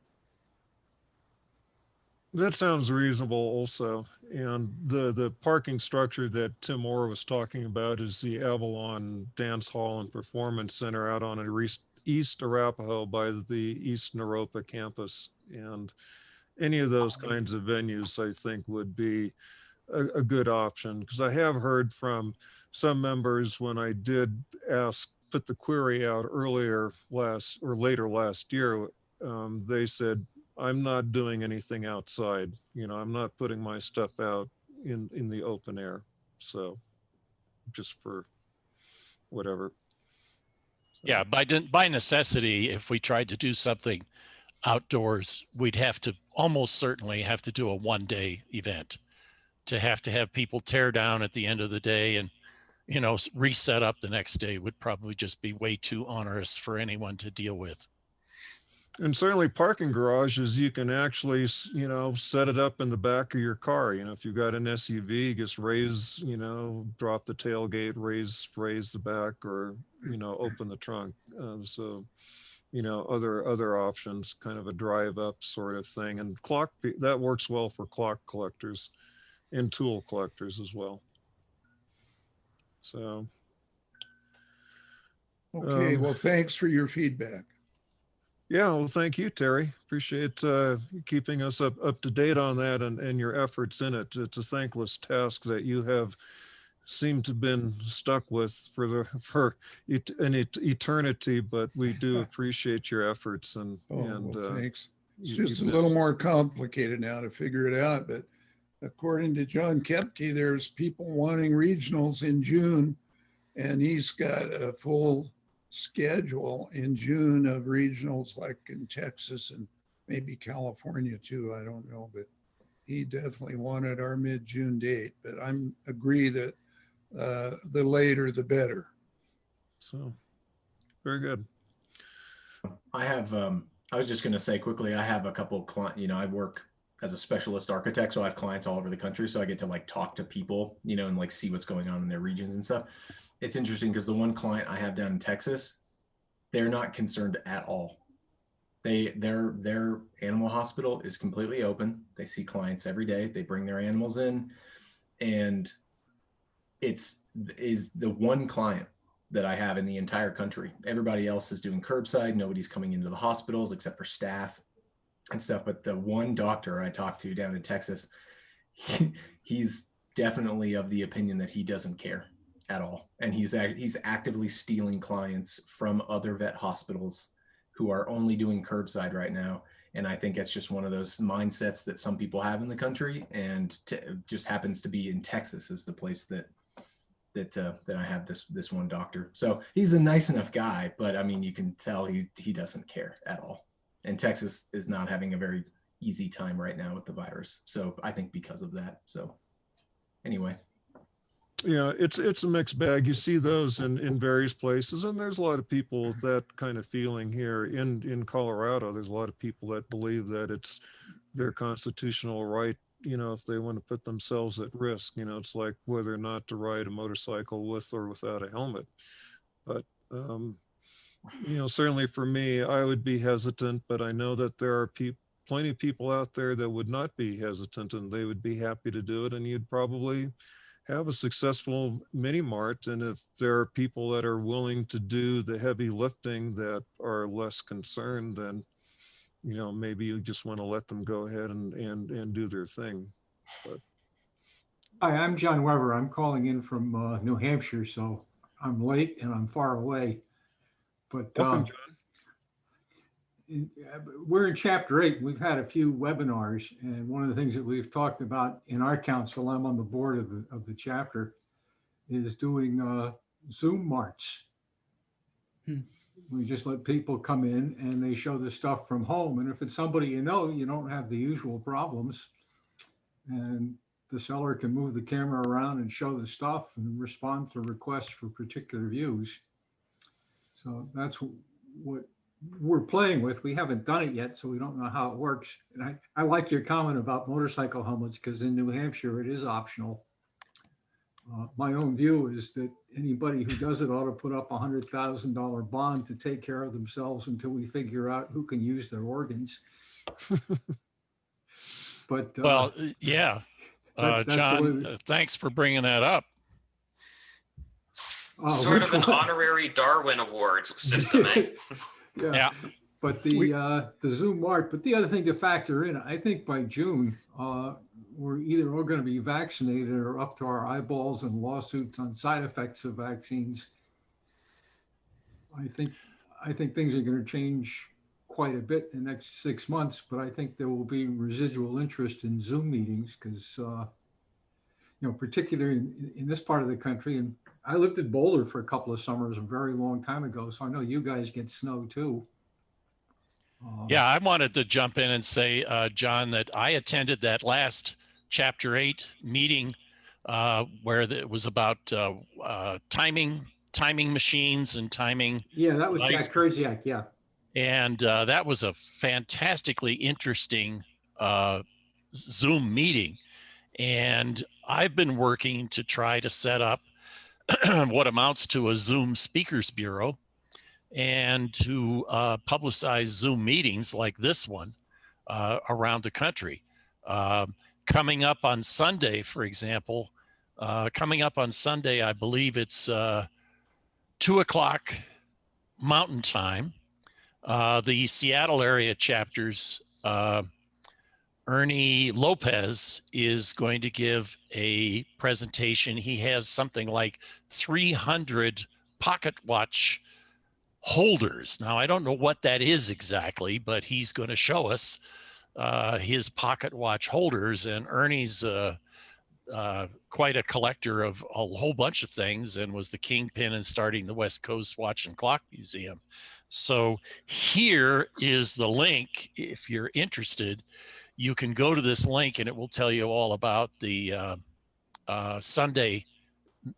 That sounds reasonable also. And the parking structure that Tim Orr was talking about is the Avalon Dance Hall and Performance Center out on East Arapahoe by the East Naropa campus. And any of those kinds of venues, I think, would be a good option, because I have heard from some members when I did put the query out later last year, they said, I'm not doing anything outside. You know, I'm not putting my stuff out in the open air. So just for whatever. So. Yeah, by necessity, if we tried to do something outdoors, we'd almost certainly have to do a one-day event. To have people tear down at the end of the day and, you know, reset up the next day would probably just be way too onerous for anyone to deal with. And certainly parking garages, you can actually, you know, set it up in the back of your car. You know, if you've got an SUV, just raise, you know, drop the tailgate, raise the back, or, you know, open the trunk. So, you know, other options, kind of a drive up sort of thing. And that works well for clock collectors and tool collectors as well. So. Okay, well, thanks for your feedback. Yeah, well, thank you, Terry. Appreciate keeping us up to date on that and your efforts in it. It's a thankless task that you have seemed to have been stuck with for an eternity, but we do appreciate your efforts. And well, thanks. It's just a little more complicated now to figure it out, but according to John Kepke, there's people wanting regionals in June, and he's got a full schedule in June of regionals like in Texas and maybe California too. I don't know, but he definitely wanted our mid-June date, but I'm agree that the later, the better. So very good. I have, I was just going to say quickly, I have a couple of clients, you know, I work as a specialist architect, so I have clients all over the country. So I get to like talk to people, you know, and like see what's going on in their regions and stuff. It's interesting because the one client I have down in Texas, they're not concerned at all. Their animal hospital is completely open. They see clients every day. They bring their animals in, and is the one client that I have in the entire country. Everybody else is doing curbside. Nobody's coming into the hospitals except for staff and stuff. But the one doctor I talked to down in Texas, he's definitely of the opinion that he doesn't care at all. And he's actively stealing clients from other vet hospitals who are only doing curbside right now. And I think it's just one of those mindsets that some people have in the country, and just happens to be in Texas is the place that I have this one doctor. So he's a nice enough guy, but I mean, you can tell he doesn't care at all. And Texas is not having a very easy time right now with the virus. So I think because of that. So anyway. Yeah, it's a mixed bag. You see those in various places, and there's a lot of people with that kind of feeling here in Colorado. There's a lot of people that believe that it's their constitutional right, if they want to put themselves at risk. It's like whether or not to ride a motorcycle with or without a helmet. But certainly for me, I would be hesitant, but I know that there are plenty of people out there that would not be hesitant, and they would be happy to do it, and you'd probably have a successful mini mart. And if there are people that are willing to do the heavy lifting that are less concerned, then maybe you just want to let them go ahead and do their thing. But Hi, I'm John Weber. I'm calling in from New Hampshire, so I'm late and I'm far away. But welcome, John. we're in Chapter 8. We've had a few webinars, and one of the things that we've talked about in our council, I'm on the board of the chapter, is doing Zoom marts. We just let people come in and they show the stuff from home. And if it's somebody you don't have the usual problems. And the seller can move the camera around and show the stuff and respond to requests for particular views. So that's what we're playing with. We haven't done it yet, so we don't know how it works. And I like your comment about motorcycle helmets, because in New Hampshire, it is optional. My own view is that anybody who does it ought to put up $100,000 bond to take care of themselves until we figure out who can use their organs. But Well, yeah. John, thanks for bringing that up. Sort of an honorary Darwin Awards system, eh? Yeah. But the Zoom Mart, but the other thing to factor in, I think by June, we're either all going to be vaccinated or up to our eyeballs in lawsuits on side effects of vaccines. I think things are going to change quite a bit in the next 6 months, but I think there will be residual interest in Zoom meetings because, particularly in this part of the country, and I lived in Boulder for a couple of summers a very long time ago, so I know you guys get snow too. Yeah, I wanted to jump in and say, John, that I attended that last Chapter 8 meeting where it was about timing machines and timing. Yeah, that was devices. Jack Kurziak, yeah. And that was a fantastically interesting Zoom meeting. And I've been working to try to set up what amounts to a Zoom speakers bureau and to publicize Zoom meetings like this one around the country. Coming up on Sunday, for example, I believe it's 2:00 Mountain Time. The Seattle area chapters, Ernie Lopez is going to give a presentation. He has something like 300 pocket watch holders. Now, I don't know what that is exactly, but he's going to show us his pocket watch holders. And Ernie's quite a collector of a whole bunch of things and was the kingpin in starting the West Coast Watch and Clock Museum. So here is the link. If you're interested, you can go to this link and it will tell you all about the Sunday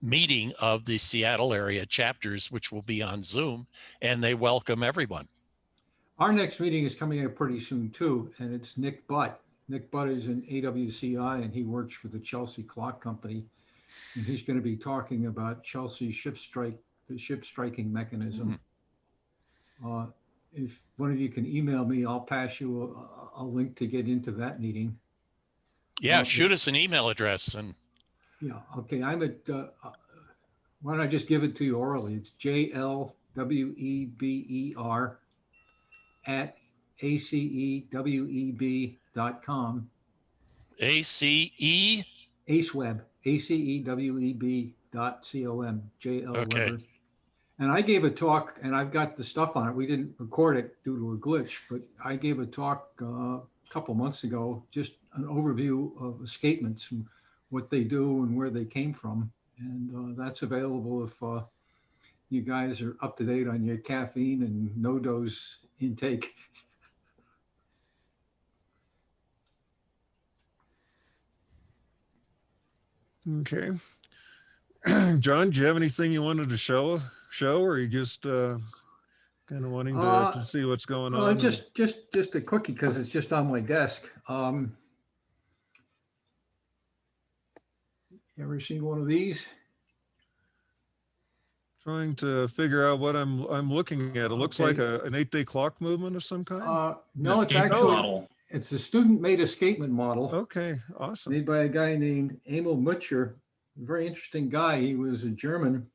meeting of the Seattle area chapters, which will be on Zoom, and they welcome everyone. Our next meeting is coming up pretty soon too, and it's Nick Butt. Nick Butt is in AWCI and he works for the Chelsea Clock Company. And he's going to be talking about Chelsea the ship striking mechanism. If one of you can email me, I'll pass you a link to get into that meeting. Yeah, shoot us an email address. And yeah, okay, I'm at, why don't I just give it to you orally? It's JLWEBER at aceweb.com. ACE? AceWeb, aceweb.com, JL Okay. Weber. And I gave a talk, and I've got the stuff on it. We didn't record it due to a glitch, but I gave a talk a couple months ago, just an overview of escapements and what they do and where they came from. And that's available if you guys are up to date on your caffeine and no-dose intake. Okay. John, do you have anything you wanted to show, or are you just kind of wanting to see what's going on? Just a quickie, because it's just on my desk. You ever seen one of these? Trying to figure out what I'm looking at. It looks like an 8-day clock movement of some kind. No, it's escapement actually model. it's a student-made escapement model Okay, awesome. made by a guy named Emil Mutcher. Very interesting guy. He was a German,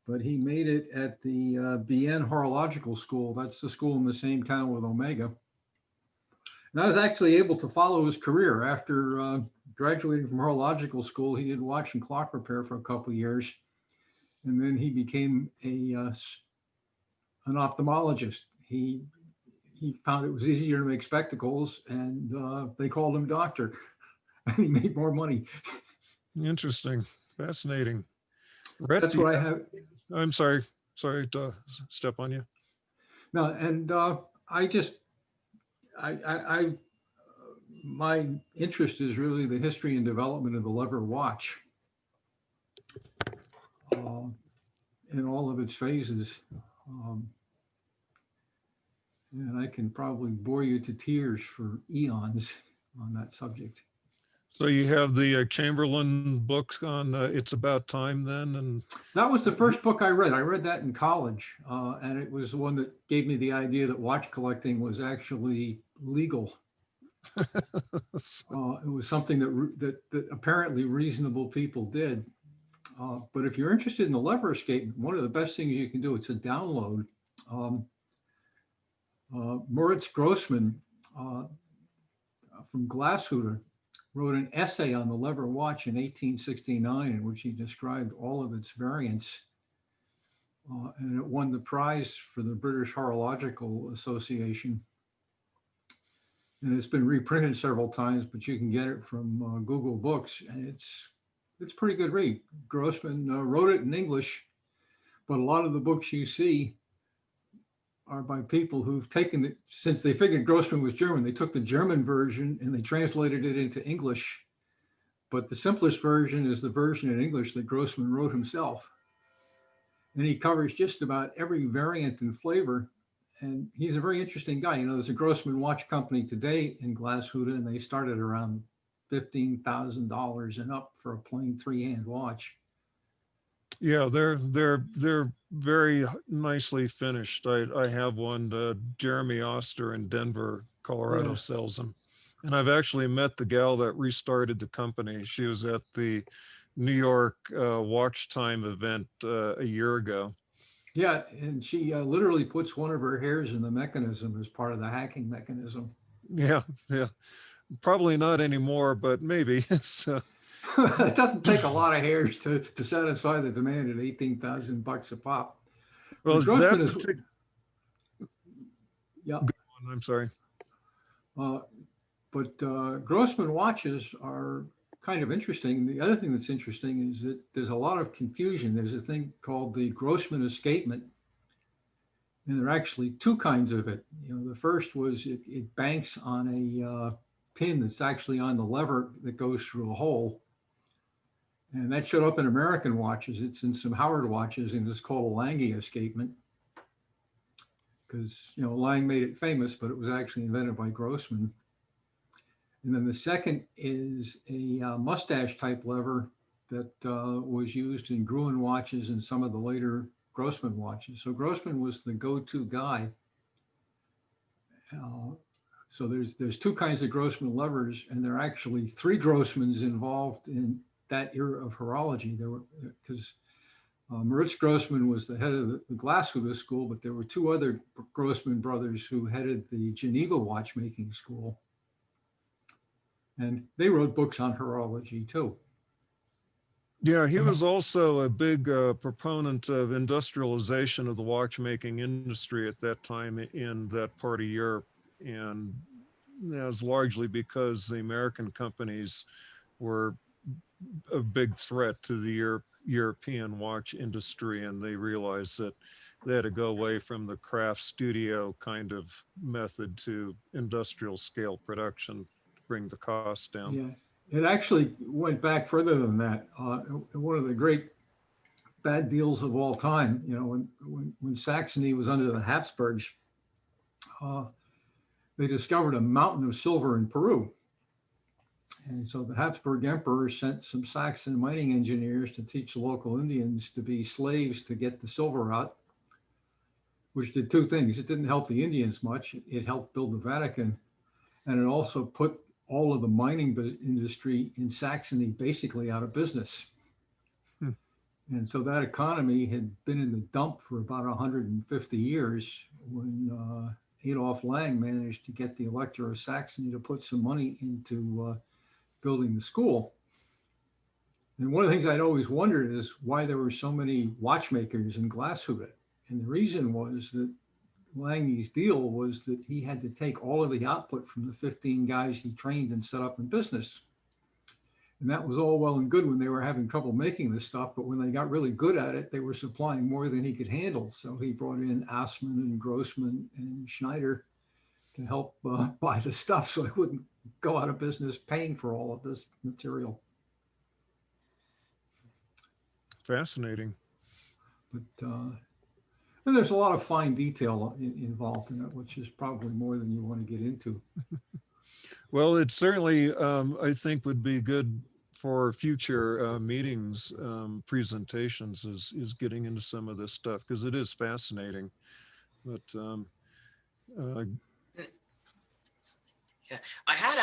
but he made it at the BN Horological School. That's the school in the same town with Omega. And I was actually able to follow his career. After graduating from horological school, he did watch and clock repair for a couple of years. And then he became an ophthalmologist. He found it was easier to make spectacles, and they called him doctor. And he made more money. Interesting, fascinating. Rhett, That's what I have. I'm sorry to step on you. No, and my interest is really the history and development of the lever watch in all of its phases. And I can probably bore you to tears for eons on that subject. So you have the Chamberlain books on It's About Time then? And that was the first book I read. I read that in college, and it was the one that gave me the idea that watch collecting was actually legal. It was something that apparently reasonable people did. But if you're interested in the lever escapement, one of the best things you can do, it's a download. Moritz Grossman from Glashuder wrote an essay on the lever watch in 1869 in which he described all of its variants. And it won the prize for the British Horological Association. And it's been reprinted several times, but you can get it from Google Books, and it's pretty good read. Grossman wrote it in English, but a lot of the books you see are by people who've taken it, since they figured Grossman was German, they took the German version and they translated it into English. But the simplest version is the version in English that Grossman wrote himself. And he covers just about every variant and flavor. And he's a very interesting guy. You know, there's a Grossman watch company today in Glashuder, and they started around $15,000 and up for a plain 3-hand watch. yeah, they're very nicely finished. I have one. Jeremy Oster in Denver, Colorado sells them, and I've actually met the gal that restarted the company. She was at the New York Watch Time event a year ago. Yeah, and she literally puts one of her hairs in the mechanism as part of the hacking mechanism. Yeah, probably not anymore, but maybe. So. It doesn't take a lot of hairs to satisfy the demand at $18,000 a pop. Well, Grossman that yeah. I'm sorry. But Grossman watches are kind of interesting. The other thing that's interesting is that there's a lot of confusion. There's a thing called the Grossman escapement, and there are actually two kinds of it. You know, the first was it banks on a pin that's actually on the lever that goes through a hole. And that showed up in American watches. It's in some Howard watches, and it's called a Lange escapement. Because, you know, Lang made it famous, but it was actually invented by Grossman. And then the second is a mustache type lever that was used in Gruen watches and some of the later Grossman watches. So Grossman was the go-to guy. So there's two kinds of Grossman levers, and there are actually 3 Grossmans involved in that era of horology. There were, because Moritz Grossman was the head of the Glashuder school, but there were 2 other Grossman brothers who headed the Geneva watchmaking school. And they wrote books on horology too. Yeah, he was also a big proponent of industrialization of the watchmaking industry at that time in that part of Europe. And that was largely because the American companies were a big threat to the European watch industry, and they realized that they had to go away from the craft studio kind of method to industrial scale production to bring the costs down. Yeah, It actually went back further than that. One of the great bad deals of all time, you know, when Saxony was under the Habsburgs, they discovered a mountain of silver in Peru. And so the Habsburg emperor sent some Saxon mining engineers to teach local Indians to be slaves to get the silver out, which did two things. It didn't help the Indians much. It helped build the Vatican. And it also put all of the mining industry in Saxony basically out of business. And so that economy had been in the dump for about 150 years when Adolf Lang managed to get the Elector of Saxony to put some money into building the school. And one of the things I'd always wondered is why there were so many watchmakers in Glashütte. And the reason was that Lange's deal was that he had to take all of the output from the 15 guys he trained and set up in business. And that was all well and good when they were having trouble making this stuff, but when they got really good at it, they were supplying more than he could handle. So he brought in Assmann and Grossman and Schneider to help buy the stuff so they wouldn't go out of business paying for all of this material. Fascinating. But and there's a lot of fine detail involved in it, which is probably more than you want to get into. Well, it certainly, I think, would be good for future meetings, presentations, is getting into some of this stuff, because it is fascinating. But yeah, I had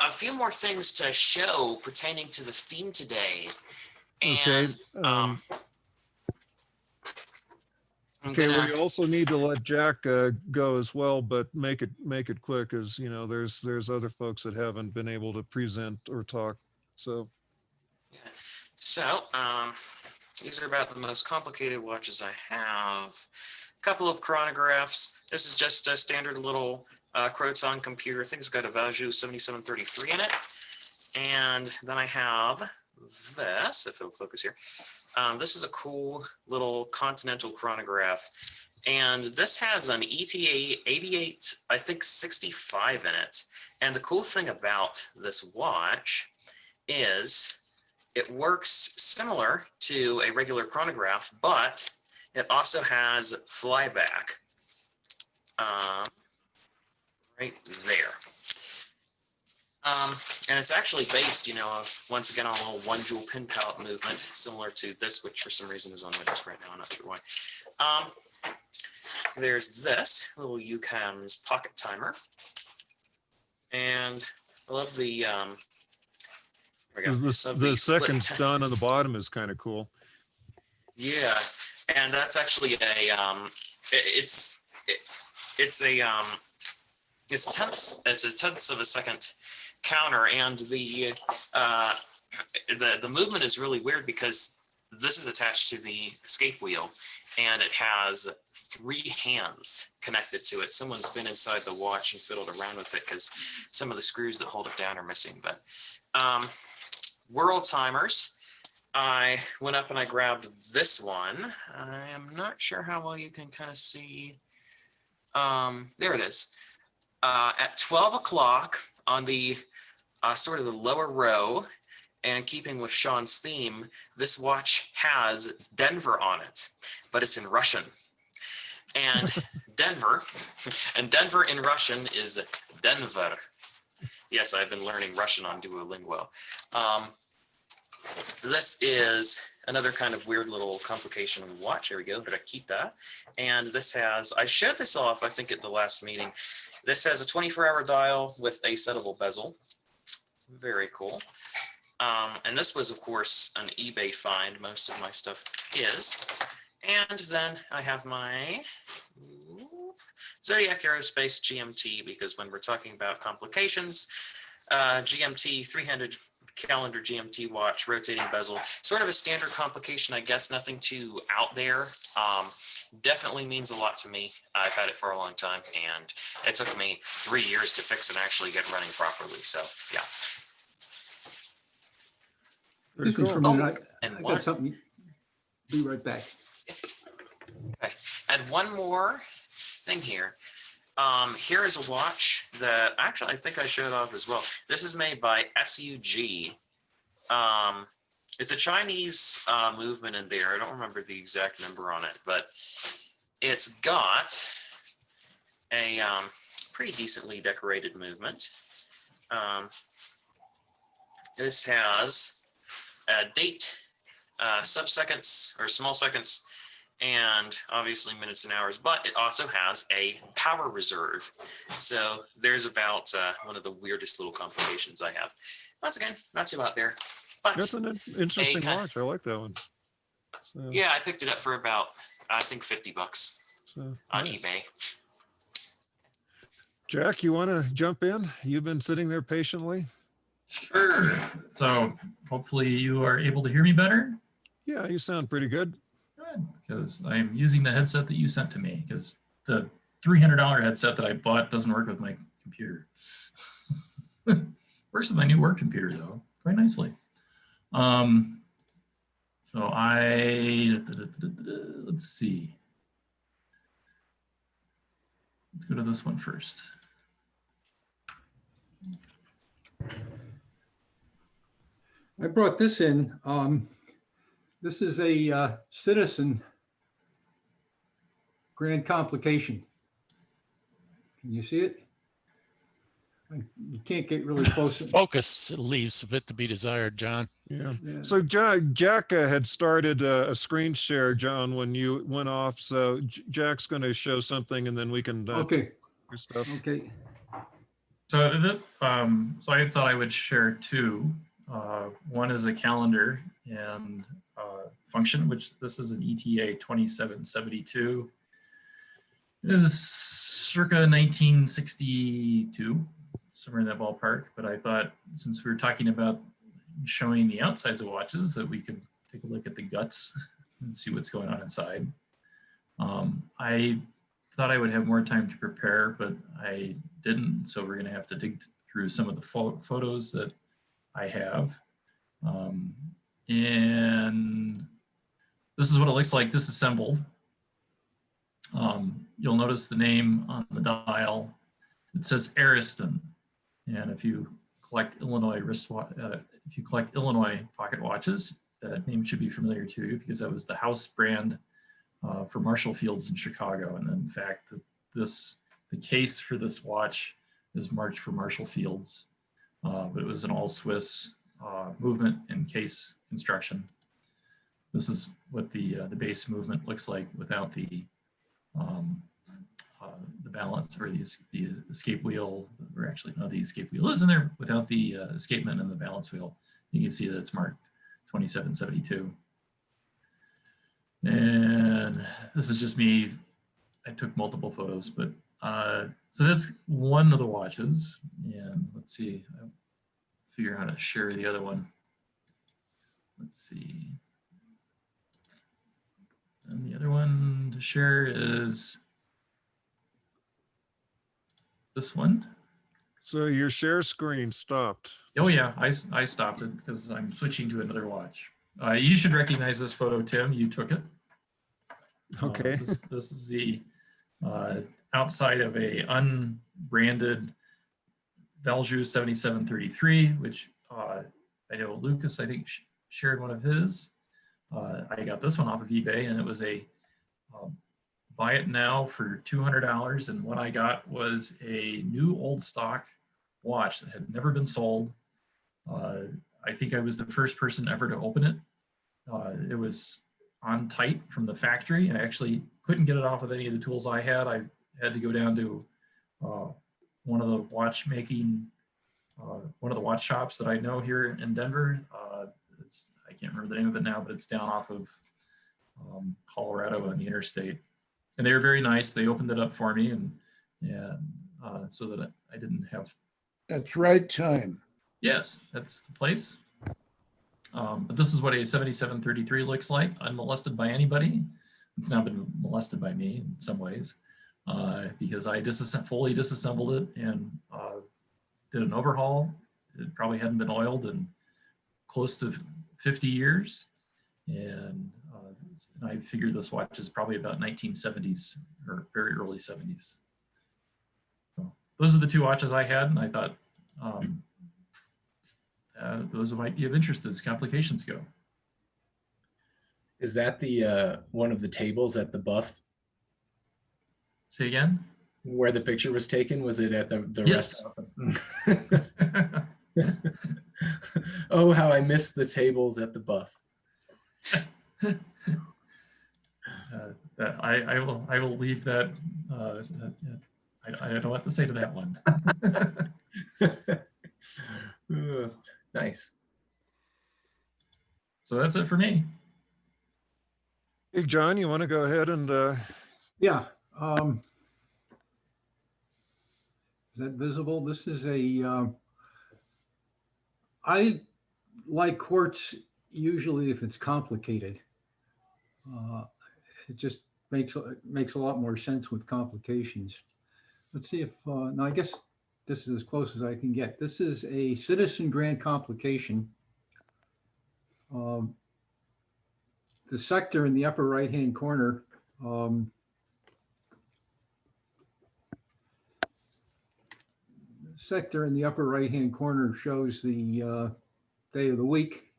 a few more things to show pertaining to the theme today. And, okay. Okay, we also need to let Jack go as well, but make it quick, as you know, there's other folks that haven't been able to present or talk. So yeah. So these are about the most complicated watches I have. A couple of chronographs. This is just a standard little Croton computer. I think it's got a Valjoux 7733 in it. And then I have this, if it'll focus here. This is a cool little continental chronograph, and this has an ETA 88, I think 65 in it. And the cool thing about this watch is it works similar to a regular chronograph, but it also has flyback right there. And it's actually based, you know, once again on a little one jewel pin palette movement, similar to this, which for some reason is on my desk right now. I'm not sure why. There's this little UCAM's pocket timer. And I love the, the second stun on the bottom is kind of cool. Yeah, and that's actually a, it's a tenth of a second counter, and the movement is really weird because this is attached to the escape wheel, and it has 3 hands connected to it. Someone's been inside the watch and fiddled around with it because some of the screws that hold it down are missing. But world timers, I went up and I grabbed this one. I am not sure how well you can kind of see. There it is. At 12 o'clock on the sort of the lower row, and keeping with Sean's theme, this watch has Denver on it, but it's in Russian. And Denver in Russian is Denver. Yes, I've been learning Russian on Duolingo. This is another kind of weird little complication watch. Here we go, I keep that. And this has, I showed this off, I think, at the last meeting. This has a 24-hour dial with a settable bezel. Very cool. And this was, of course, an eBay find. Most of my stuff is. And then I have my Zodiac Aerospace GMT, because when we're talking about complications, GMT 300 calendar GMT watch, rotating bezel, sort of a standard complication, I guess, nothing too out there. Definitely means a lot to me. I've had it for a long time, and it took me 3 years to fix and actually get running properly. So yeah. Very cool. For a minute, and I got something. Be right back. Okay. And one more thing here. Here is a watch that actually I think I showed off as well. This is made by SUG. It's a Chinese movement in there. I don't remember the exact number on it, but it's got a pretty decently decorated movement. This has a date, sub-seconds or small seconds, and obviously minutes and hours, but it also has a power reserve. So there's about one of the weirdest little complications I have. Once again, not too out there, but That's an interesting watch. I like that one. So, yeah, I picked it up for about, I think, $50 so, on nice. eBay. Jack, you want to jump in? You've been sitting there patiently. Sure. So hopefully you are able to hear me better. Yeah, you sound pretty good. Good, because I'm using the headset that you sent to me, because the $300 headset that I bought doesn't work with my computer. Works with my new work computer though, quite nicely. So let's see. Let's go to this one first. I brought this in. This is a Citizen Grand Complication. Can you see it? You can't get really close. Focus leaves a bit to be desired, John. Yeah. Yeah. So Jack had started a screen share, John, when you went off. So Jack's going to show something, and then we can Okay. your stuff. Okay. So so I thought I would share two. One is a calendar and function, which this is an ETA 2772. It is circa 1962, somewhere in that ballpark. But I thought, since we were talking about showing the outsides of watches, that we could take a look at the guts and see what's going on inside. I thought I would have more time to prepare, but I didn't. So we're going to have to dig through some of the photos that I have. And this is what it looks like disassembled. You'll notice the name on the dial. It says Ariston. And if you collect Illinois if you collect Illinois pocket watches, that name should be familiar to you, because that was the house brand for Marshall Fields in Chicago. And in fact, the case for this watch is marked for Marshall Fields, but it was an all Swiss movement and case construction. This is what the base movement looks like without the balance, or the escape wheel, or actually no, the escape wheel is in there without the escapement and the balance wheel. You can see that it's marked 2772. And this is just me. I took multiple photos, but so that's one of the watches. And let's see, I'll figure out how to share the other one. Let's see. And the other one to share is this one. So your share screen stopped. Oh yeah, I stopped it because I'm switching to another watch. You should recognize this photo, Tim. You took it. Okay. This is the outside of a unbranded Valjoux 7733, which I know Lucas, I think, shared one of his. I got this one off of eBay, and it was a buy it now for $200. And what I got was a new old stock watch that had never been sold. I think I was the first person ever to open it. It was on tight from the factory. I actually couldn't get it off with any of the tools I had. I had to go down to one of the watch shops that I know here in Denver. I can't remember the name of it now, but it's down off of Colorado on the interstate. And they were very nice. They opened it up for me, and so that I didn't have. That's right time. Yes, that's the place. But this is what a 7733 looks like, unmolested by anybody. It's now been molested by me in some ways, because I fully disassembled it and did an overhaul. It probably hadn't been oiled in close to 50 years. And I figured this watch is probably about 1970s or very early 70s. So those are the two watches I had, and I thought those might be of interest as complications go. Is that the one of the tables at the Buff Say again? where the picture was taken? Was it at the Yes. restaurant? Oh, how I miss the tables at the Buff. I will leave that. I don't know what to say to that one. Nice. So that's it for me. Hey, John, you want to go ahead and Yeah. Is that visible? This is a, I like quartz usually if it's complicated. It just makes a lot more sense with complications. Let's see if, no, I guess this is as close as I can get. This is a Citizen Grand Complication. The sector in the upper right-hand corner, shows the day of the week.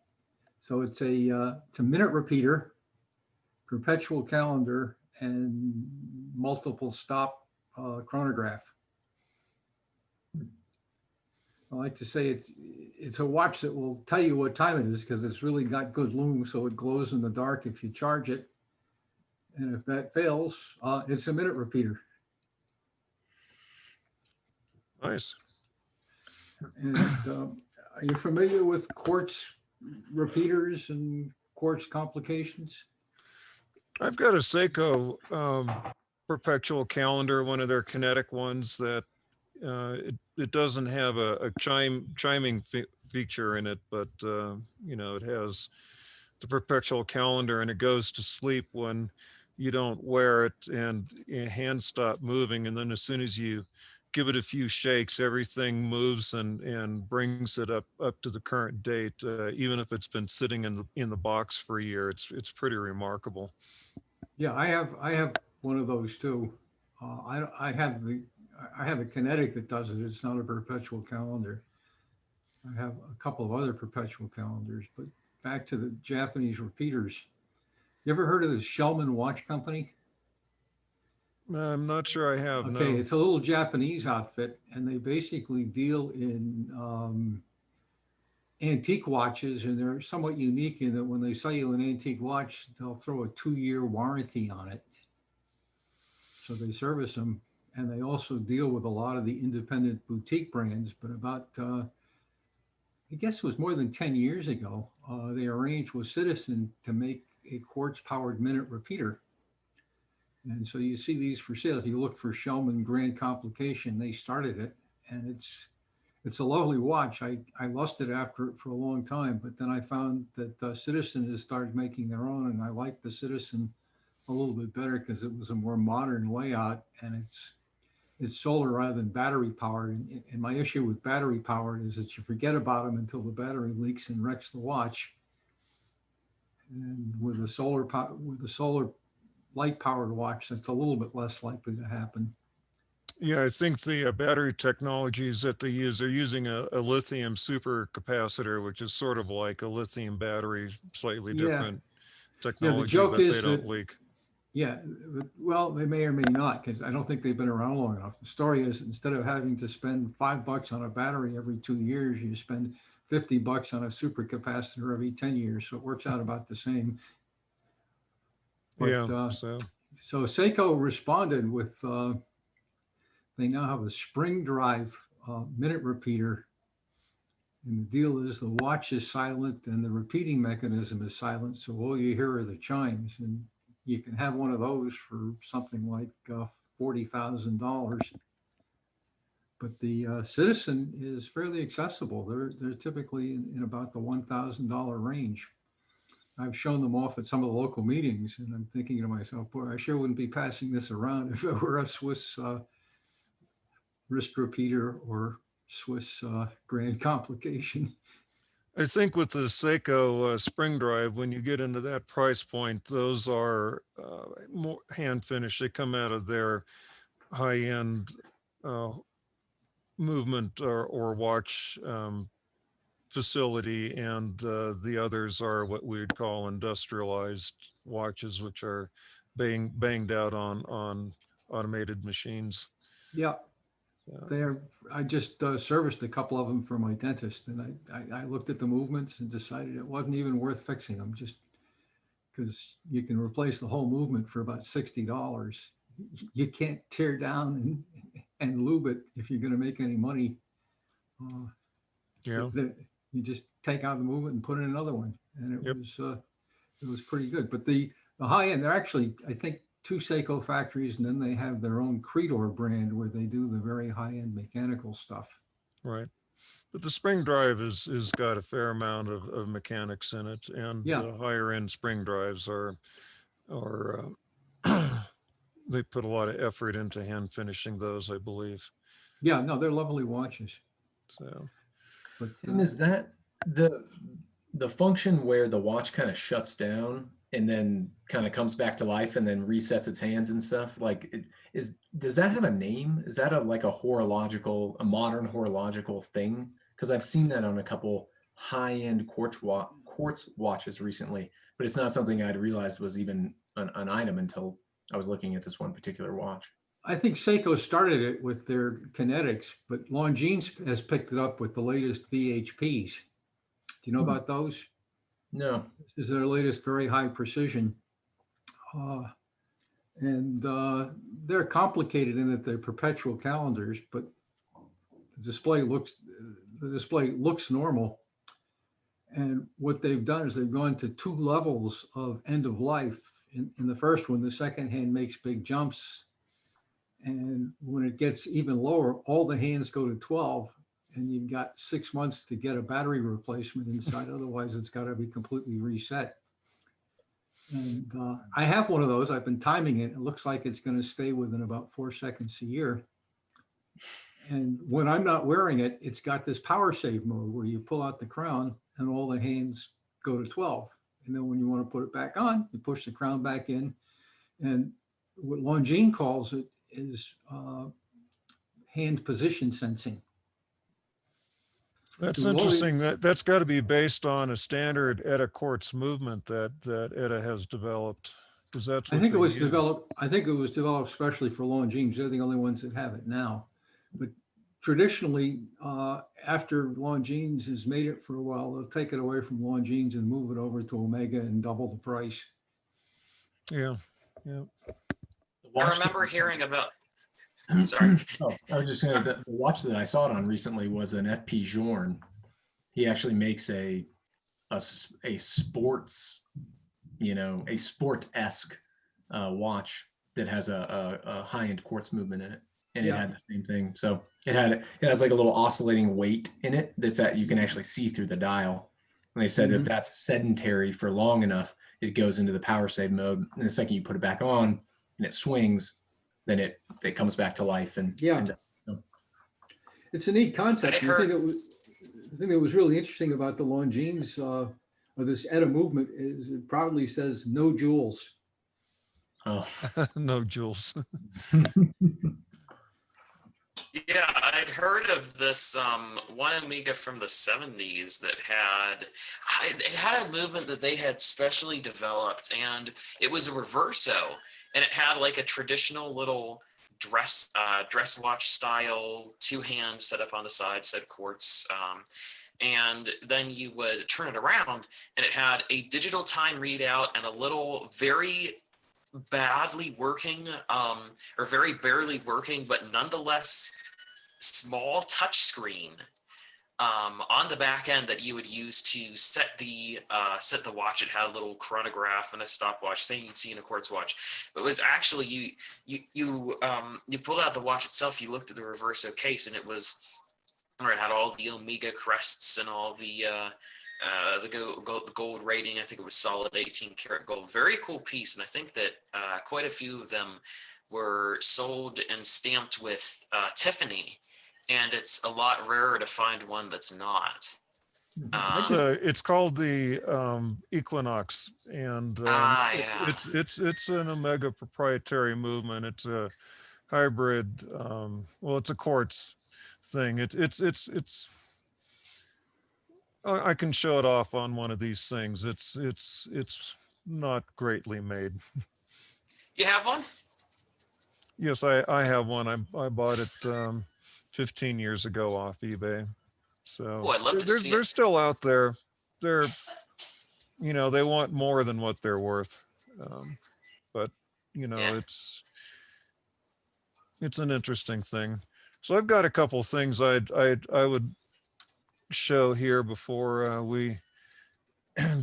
So it's a minute repeater, perpetual calendar, and multiple stop chronograph. I like to say it's a watch that will tell you what time it is because it's really got good lume, so it glows in the dark if you charge it. And if that fails, it's a minute repeater. nice. And are you familiar with quartz repeaters and quartz complications? I've got a Seiko perpetual calendar, one of their kinetic ones that it doesn't have a chiming feature in it, but you know, it has the perpetual calendar and it goes to sleep when you don't wear it and your hands stop moving. And then as soon as you give it a few shakes, everything moves and brings it up to the current date, even if it's been sitting in the box for a year. It's pretty remarkable. Yeah, I have one of those too. I have a kinetic that does it. It's not a perpetual calendar. I have a couple of other perpetual calendars, but back to the Japanese repeaters. You ever heard of the Shellman Watch Company? I'm not sure I have. Okay, No. it's a little Japanese outfit, and they basically deal in antique watches, and they're somewhat unique in that when they sell you an antique watch, they'll throw a 2-year warranty on it. So they service them, and they also deal with a lot of the independent boutique brands. But about, I guess it was more than 10 years ago, they arranged with Citizen to make a quartz-powered minute repeater. And so you see these for sale. If you look for Shellman Grand Complication, they started it, and it's a lovely watch. I lusted after it for a long time, but then I found that Citizen has started making their own, and I like the Citizen a little bit better because it was a more modern layout, and it's solar rather than battery powered. And my issue with battery powered is that you forget about them until the battery leaks and wrecks the watch. And with a solar light powered watch, that's a little bit less likely to happen. Yeah, I think the battery technologies that they use, they're using a lithium supercapacitor, which is sort of like a lithium battery, slightly different technology, joke but is they don't that- leak. Yeah, well, they may or may not, because I don't think they've been around long enough. The story is instead of having to spend $5 on a battery every 2 years, you spend $50 on a supercapacitor every 10 years. So it works out about the same. But, Yeah, so So Seiko responded with, they now have a spring drive minute repeater. And the deal is the watch is silent and the repeating mechanism is silent. So all you hear are the chimes. And you can have one of those for something like $40,000. But the Citizen is fairly accessible. They're typically in about the $1,000 range. I've shown them off at some of the local meetings, and I'm thinking to myself, boy, I sure wouldn't be passing this around if it were a Swiss wrist repeater or Swiss Grand Complication. I think with the Seiko spring drive, when you get into that price point, those are more hand finished. They come out of their high end movement or watch facility, and the others are what we would call industrialized watches, which are banged out on automated machines. Yeah, Yeah. I just serviced a couple of them for my dentist, and I looked at the movements and decided it wasn't even worth fixing them, just because you can replace the whole movement for about $60. You can't tear down and lube it if you're going to make any money. Yeah. You just take out the movement and put in another one, and Yep. it was pretty good. But the high end, they're actually, I think, 2 Seiko factories, and then they have their own Creedor brand where they do the very high end mechanical stuff. Right. But the spring drive is got a fair amount of mechanics in it, and Yeah. higher end spring drives are they put a lot of effort into hand finishing those, I believe. Yeah, no, they're lovely watches. So But Tim, is that the function where the watch kind of shuts down and then kind of comes back to life and then resets its hands and stuff? Like, does that have a name? Is that like a modern horological thing? Because I've seen that on a couple high-end quartz watches recently, but it's not something I'd realized was even an item until I was looking at this one particular watch. I think Seiko started it with their kinetics, but Longines has picked it up with the latest VHPs. Do you know about those? No. This is their latest very high precision. And they're complicated in that they're perpetual calendars, but the display looks normal. And what they've done is they've gone to 2 levels of end of life. In the first one, the second hand makes big jumps. And when it gets even lower, all the hands go to 12, and you've got 6 months to get a battery replacement inside. Otherwise, it's got to be completely reset. And I have one of those. I've been timing it. It looks like it's going to stay within about 4 seconds a year. And when I'm not wearing it, it's got this power save mode where you pull out the crown and all the hands go to 12. And then when you want to put it back on, you push the crown back in. And what Longines calls it is hand position sensing. that's So interesting. That's got to be based on a standard ETA quartz movement that ETA has developed, because that's what I think it they was use. developed. I think it was developed especially for Longines. They're the only ones that have it now. But traditionally, after Longines has made it for a while, they'll take it away from Longines and move it over to Omega and double the price. Yeah. Yeah. I remember hearing about. Sorry. Oh, I was just saying that the watch that I saw it on recently was an FP Journe. He actually makes a sports, a sport-esque watch that has a high-end quartz movement in it, and it had the same thing. So it has like a little oscillating weight in it you can actually see through the dial. And they said if that's sedentary for long enough, it goes into the power save mode, and the second you put it back on and it swings, then it comes back to life. And so. It's a neat concept. The thing that was really interesting about the Longines of this ETA movement is it proudly says no joules. Oh, No jewels. Yeah, I'd heard of this one Amiga from the 70s that had a movement that they had specially developed, and it was a reverso, and it had like a traditional little dress watch style, 2 hands set up on the side, said quartz, and then you would turn it around, and it had a digital time readout and a little very badly working or very barely working but nonetheless small touch screen on the back end that you would use to set the watch. It had a little chronograph and a stopwatch, same you'd see in a quartz watch. But it was actually you pulled out the watch itself, you looked at the reverso case, and it had all the Omega crests and all the gold rating. I think it was solid 18 karat gold. Very cool piece, and I think that quite a few of them were sold and stamped with Tiffany, and it's a lot rarer to find one that's not. It's called the Equinox, and it's an Omega proprietary movement. It's a hybrid. Well, it's a quartz thing. I can show it off on one of these things. It's not greatly made. You have one? Yes, I have one. I bought it 15 years ago off eBay. So Oh, I'd love to see they're it. still out there. They're, you know, they want more than what they're worth. But you know, Yeah. it's an interesting thing. So I've got a couple things I would show here before we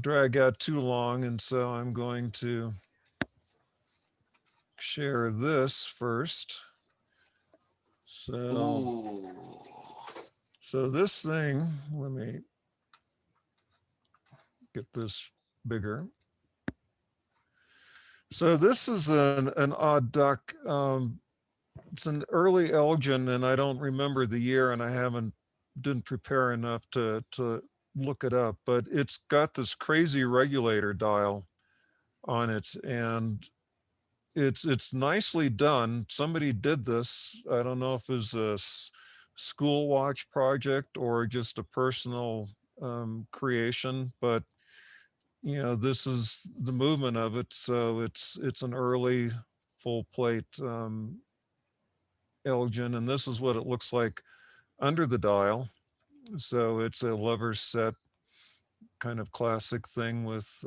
drag out too long, and so I'm going to share this first. Ooh. So this thing, let me get this bigger. So this is an odd duck. It's an early Elgin, and I don't remember the year, and I didn't prepare enough to look it up, but it's got this crazy regulator dial on it, and it's nicely done. Somebody did this. I don't know if it was a school watch project or just a personal creation, but you know, this is the movement of it. So it's an early full plate Elgin, and this is what it looks like under the dial. So it's a lever set kind of classic thing with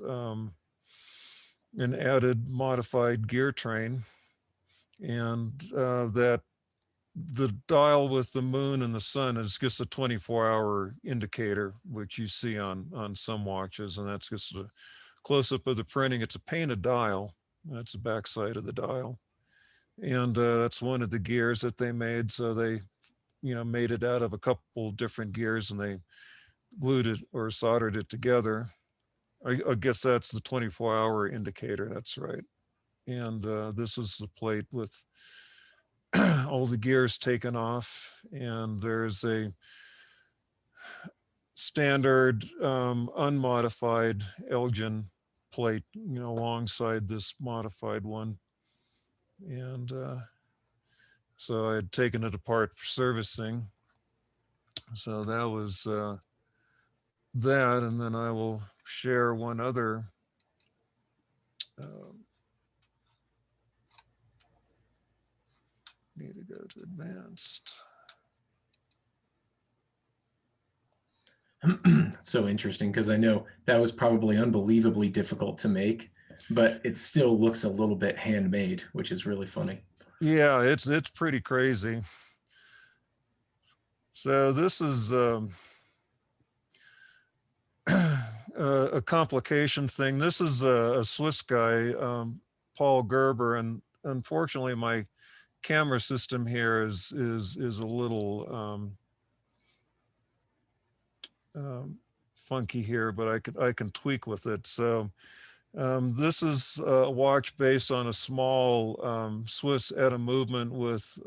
an added modified gear train, and that the dial with the moon and the sun is just a 24-hour indicator, which you see on some watches, and that's just a close-up of the printing. It's a painted dial. That's the backside of the dial, and that's one of the gears that they made. So they, you know, made it out of a couple different gears, and they glued it or soldered it together. I guess that's the 24-hour indicator. That's right. And this is the plate with all the gears taken off, and there's a standard unmodified Elgin plate, you know, alongside this modified one. And so I had taken it apart for servicing. So that was that, and then I will share one other need to go to advanced. So interesting, because I know that was probably unbelievably difficult to make, but it still looks a little bit handmade, which is really funny. Yeah, it's pretty crazy. So this is a complication thing. This is a Swiss guy, Paul Gerber, and unfortunately my camera system here is a little funky here, but I can tweak with it. So this is a watch based on a small Swiss Eta movement with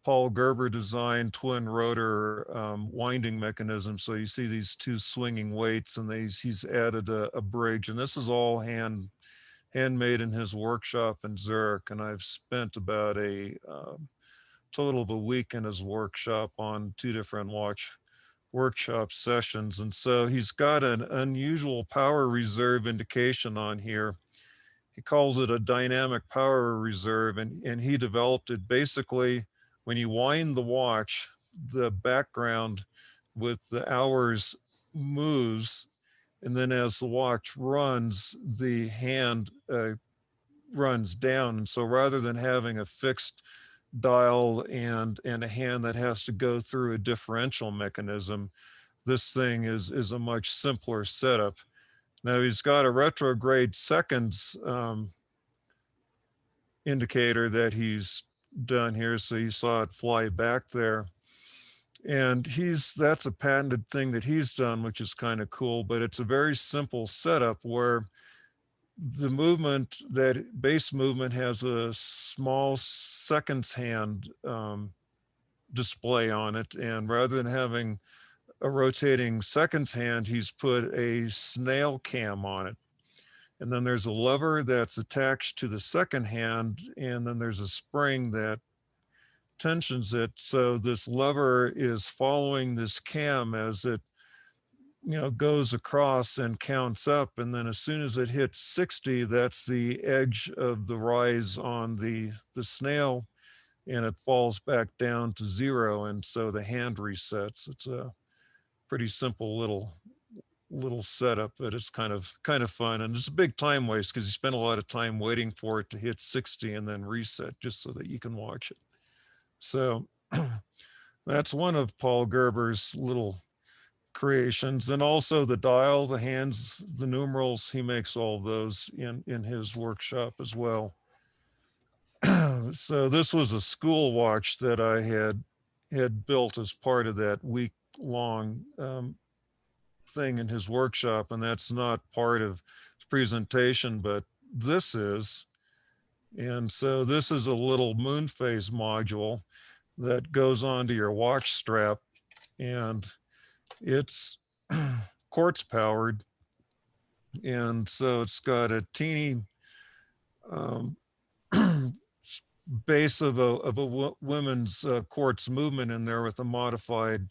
Paul Gerber designed twin rotor winding mechanism. So you see these two swinging weights, and he's added a bridge, and this is all handmade in his workshop in Zurich. And I've spent about a total of a week in his workshop on 2 different watch workshop sessions. And so he's got an unusual power reserve indication on here. He calls it a dynamic power reserve, and he developed it basically when you wind the watch, the background with the hours moves, and then as the watch runs, the hand runs down. And so rather than having a fixed dial and a hand that has to go through a differential mechanism, this thing is a much simpler setup. Now he's got a retrograde seconds indicator that he's done here, so you saw it fly back there, and that's a patented thing that he's done, which is kind of cool. But it's a very simple setup where the movement, that base movement, has a small seconds hand display on it, and rather than having a rotating seconds hand, he's put a snail cam on it. And then there's a lever that's attached to the second hand, and then there's a spring that tensions it. So this lever is following this cam as it, goes across and counts up. And then as soon as it hits 60, that's the edge of the rise on the snail, and it falls back down to 0. And so the hand resets. It's a pretty simple little setup, but it's kind of fun. And it's a big time waste because you spend a lot of time waiting for it to hit 60 and then reset just so that you can watch it. So that's one of Paul Gerber's little creations. And also the dial, the hands, the numerals, he makes all of those in his workshop as well. So this was a school watch that I had built as part of that week-long thing in his workshop, and that's not part of the presentation, but this is. And so this is a little moon phase module that goes onto your watch strap, and it's quartz powered. And so it's got a teeny base of a women's quartz movement in there with a modified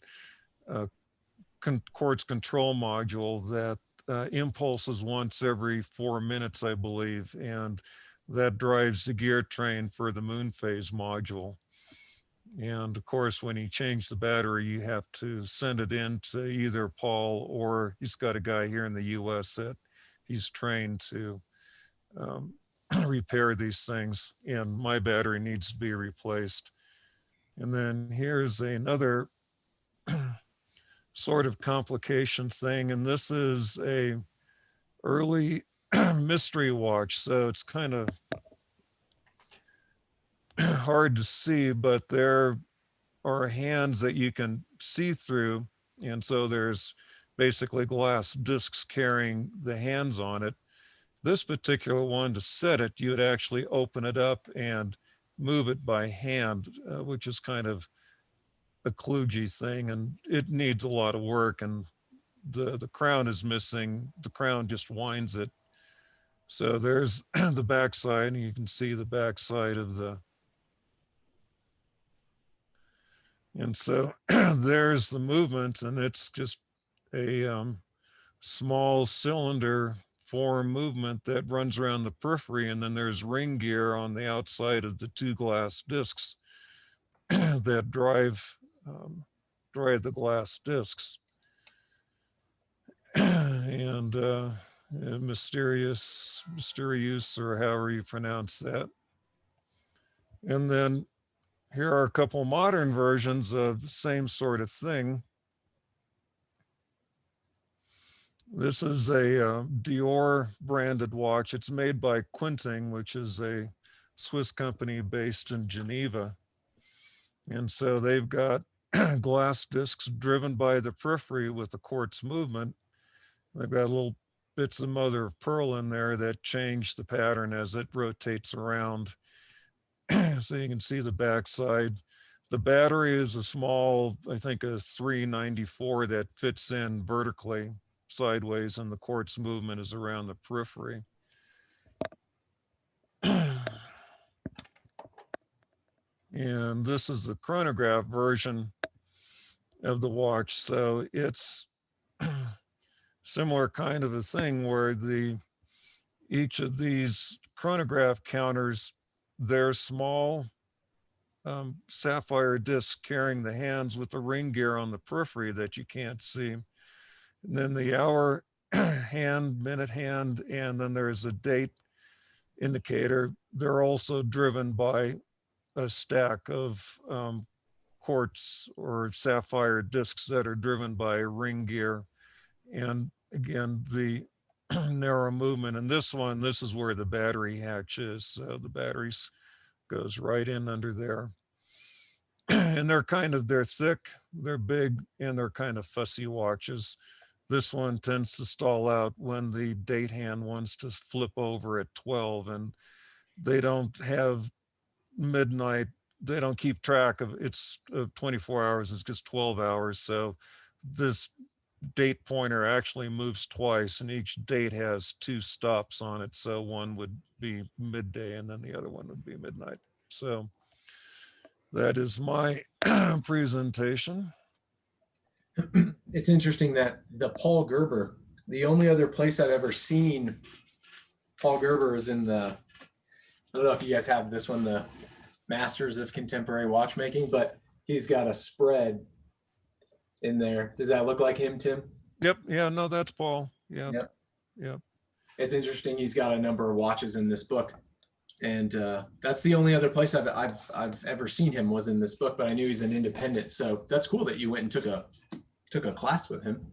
quartz control module that impulses once every 4 minutes, I believe, and that drives the gear train for the moon phase module. And of course, when you change the battery, you have to send it in to either Paul, or he's got a guy here in the US that he's trained to repair these things, and my battery needs to be replaced. And then here's another sort of complication thing, and this is a early mystery watch, so it's kind of hard to see, but there are hands that you can see through, and so there's basically glass discs carrying the hands on it. This particular one, to set it, you would actually open it up and move it by hand, which is kind of a kludgy thing, and it needs a lot of work, and the crown is missing. The crown just winds it. So there's the backside, and you can see the backside of the, and so there's the movement, and it's just a small cylinder form movement that runs around the periphery, and then there's ring gear on the outside of the 2 glass discs that drive the glass discs. And mysterious, or however you pronounce that. And then here are a couple modern versions of the same sort of thing. This is a Dior branded watch. It's made by Quinting, which is a Swiss company based in Geneva. And so they've got glass discs driven by the periphery with the quartz movement. They've got little bits of mother of pearl in there that change the pattern as it rotates around. So you can see the backside. The battery is a small, I think a 394 that fits in vertically sideways, and the quartz movement is around the periphery. And this is the chronograph version of the watch. So it's similar kind of a thing where each of these chronograph counters, they're small sapphire discs carrying the hands with the ring gear on the periphery that you can't see. And then the hour hand, minute hand, and then there's a date indicator. They're also driven by a stack of quartz or sapphire discs that are driven by ring gear. And again, the narrow movement. And this one, this is where the battery hatch is. So the batteries goes right in under there. And they're thick, they're big, and they're kind of fussy watches. This one tends to stall out when the date hand wants to flip over at 12, and they don't have midnight. They don't keep track of it's 24 hours, it's just 12 hours. So this date pointer actually moves twice, and each date has 2 stops on it. So one would be midday and then the other one would be midnight. So that is my presentation. It's interesting that the Paul Gerber, the only other place I've ever seen Paul Gerber is in the, I don't know if you guys have this one, the Masters of Contemporary Watchmaking, but he's got a spread in there. Does that look like him, Tim? Yep. Yeah, no, that's Paul. Yeah. Yep. Yep. It's interesting. He's got a number of watches in this book. And that's the only other place I've ever seen him was in this book, but I knew he's an independent. So that's cool that you went and took a class with him.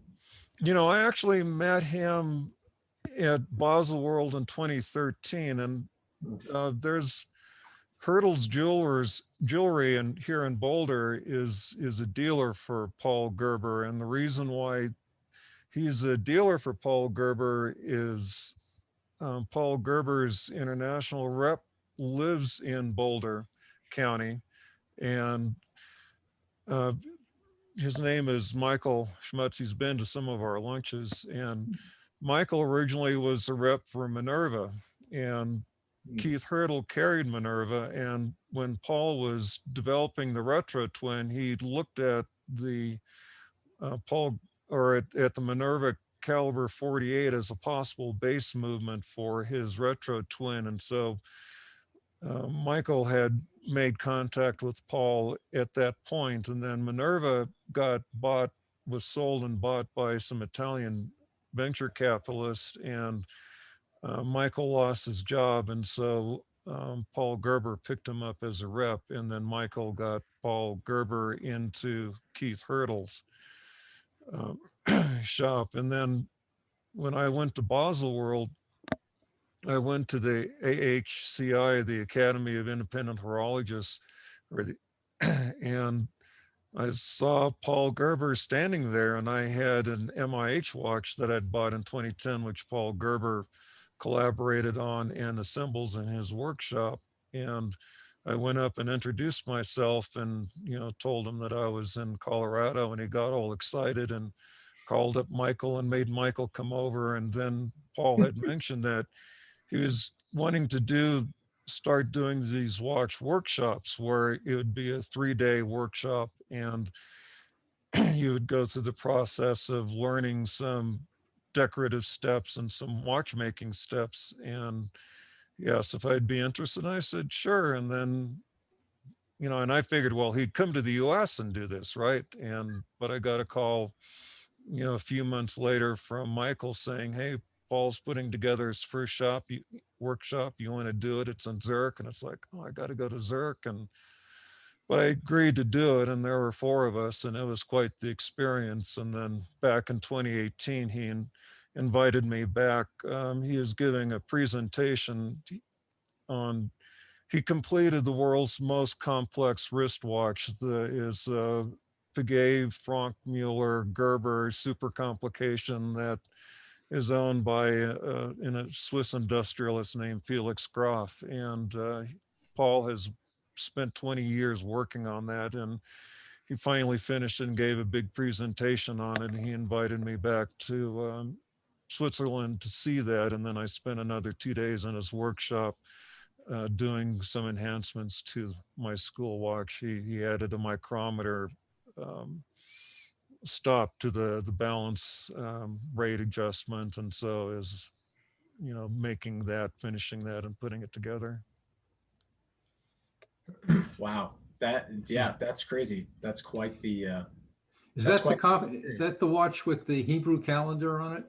You know, I actually met him at Basel World in 2013, and there's Hurdle's Jewelry and here in Boulder is a dealer for Paul Gerber, and the reason why he's a dealer for Paul Gerber is Paul Gerber's international rep lives in Boulder County, and his name is Michael Schmutz. He's been to some of our lunches, and Michael originally was a rep for Minerva, and Keith Hurdle carried Minerva. And when Paul was developing the retro twin, he looked at the at the Minerva caliber 48 as a possible base movement for his retro twin. And so Michael had made contact with Paul at that point, and then Minerva was sold and bought by some Italian venture capitalists, and Michael lost his job, and so Paul Gerber picked him up as a rep, and then Michael got Paul Gerber into Keith Hurdle's shop. And then when I went to Basel World, I went to the AHCI, the Academy of Independent Horologists, and I saw Paul Gerber standing there, and I had an MIH watch that I'd bought in 2010, which Paul Gerber collaborated on and assembles in his workshop. And I went up and introduced myself and, you know, told him that I was in Colorado, and he got all excited and called up Michael and made Michael come over. And then Paul had mentioned that he was wanting to start doing these watch workshops where it would be a 3-day workshop, and you would go through the process of learning some decorative steps and some watchmaking steps. And yes, if I'd be interested, I said, sure. And then, you know, and I figured, well, he'd come to the US and do this, right? But I got a call, you know, a few months later from Michael saying, hey, Paul's putting together his first workshop. You want to do it? It's in Zurich. And it's like, oh, I got to go to Zurich. But I agreed to do it, and there were 4 of us, and it was quite the experience. And then back in 2018, he invited me back. He was giving a presentation on, he completed the world's most complex wristwatch. Is Piguet, Frank Mueller, Gerber super complication that is owned by a Swiss industrialist named Felix Graf. And Paul has spent 20 years working on that, and he finally finished and gave a big presentation on it. And he invited me back to Switzerland to see that. And then I spent another 2 days in his workshop doing some enhancements to my school watch. He added a micrometer stop to the balance rate adjustment, and so is, you know, finishing that and putting it together. Wow, that's crazy. That's quite the is that the watch with the Hebrew calendar on it?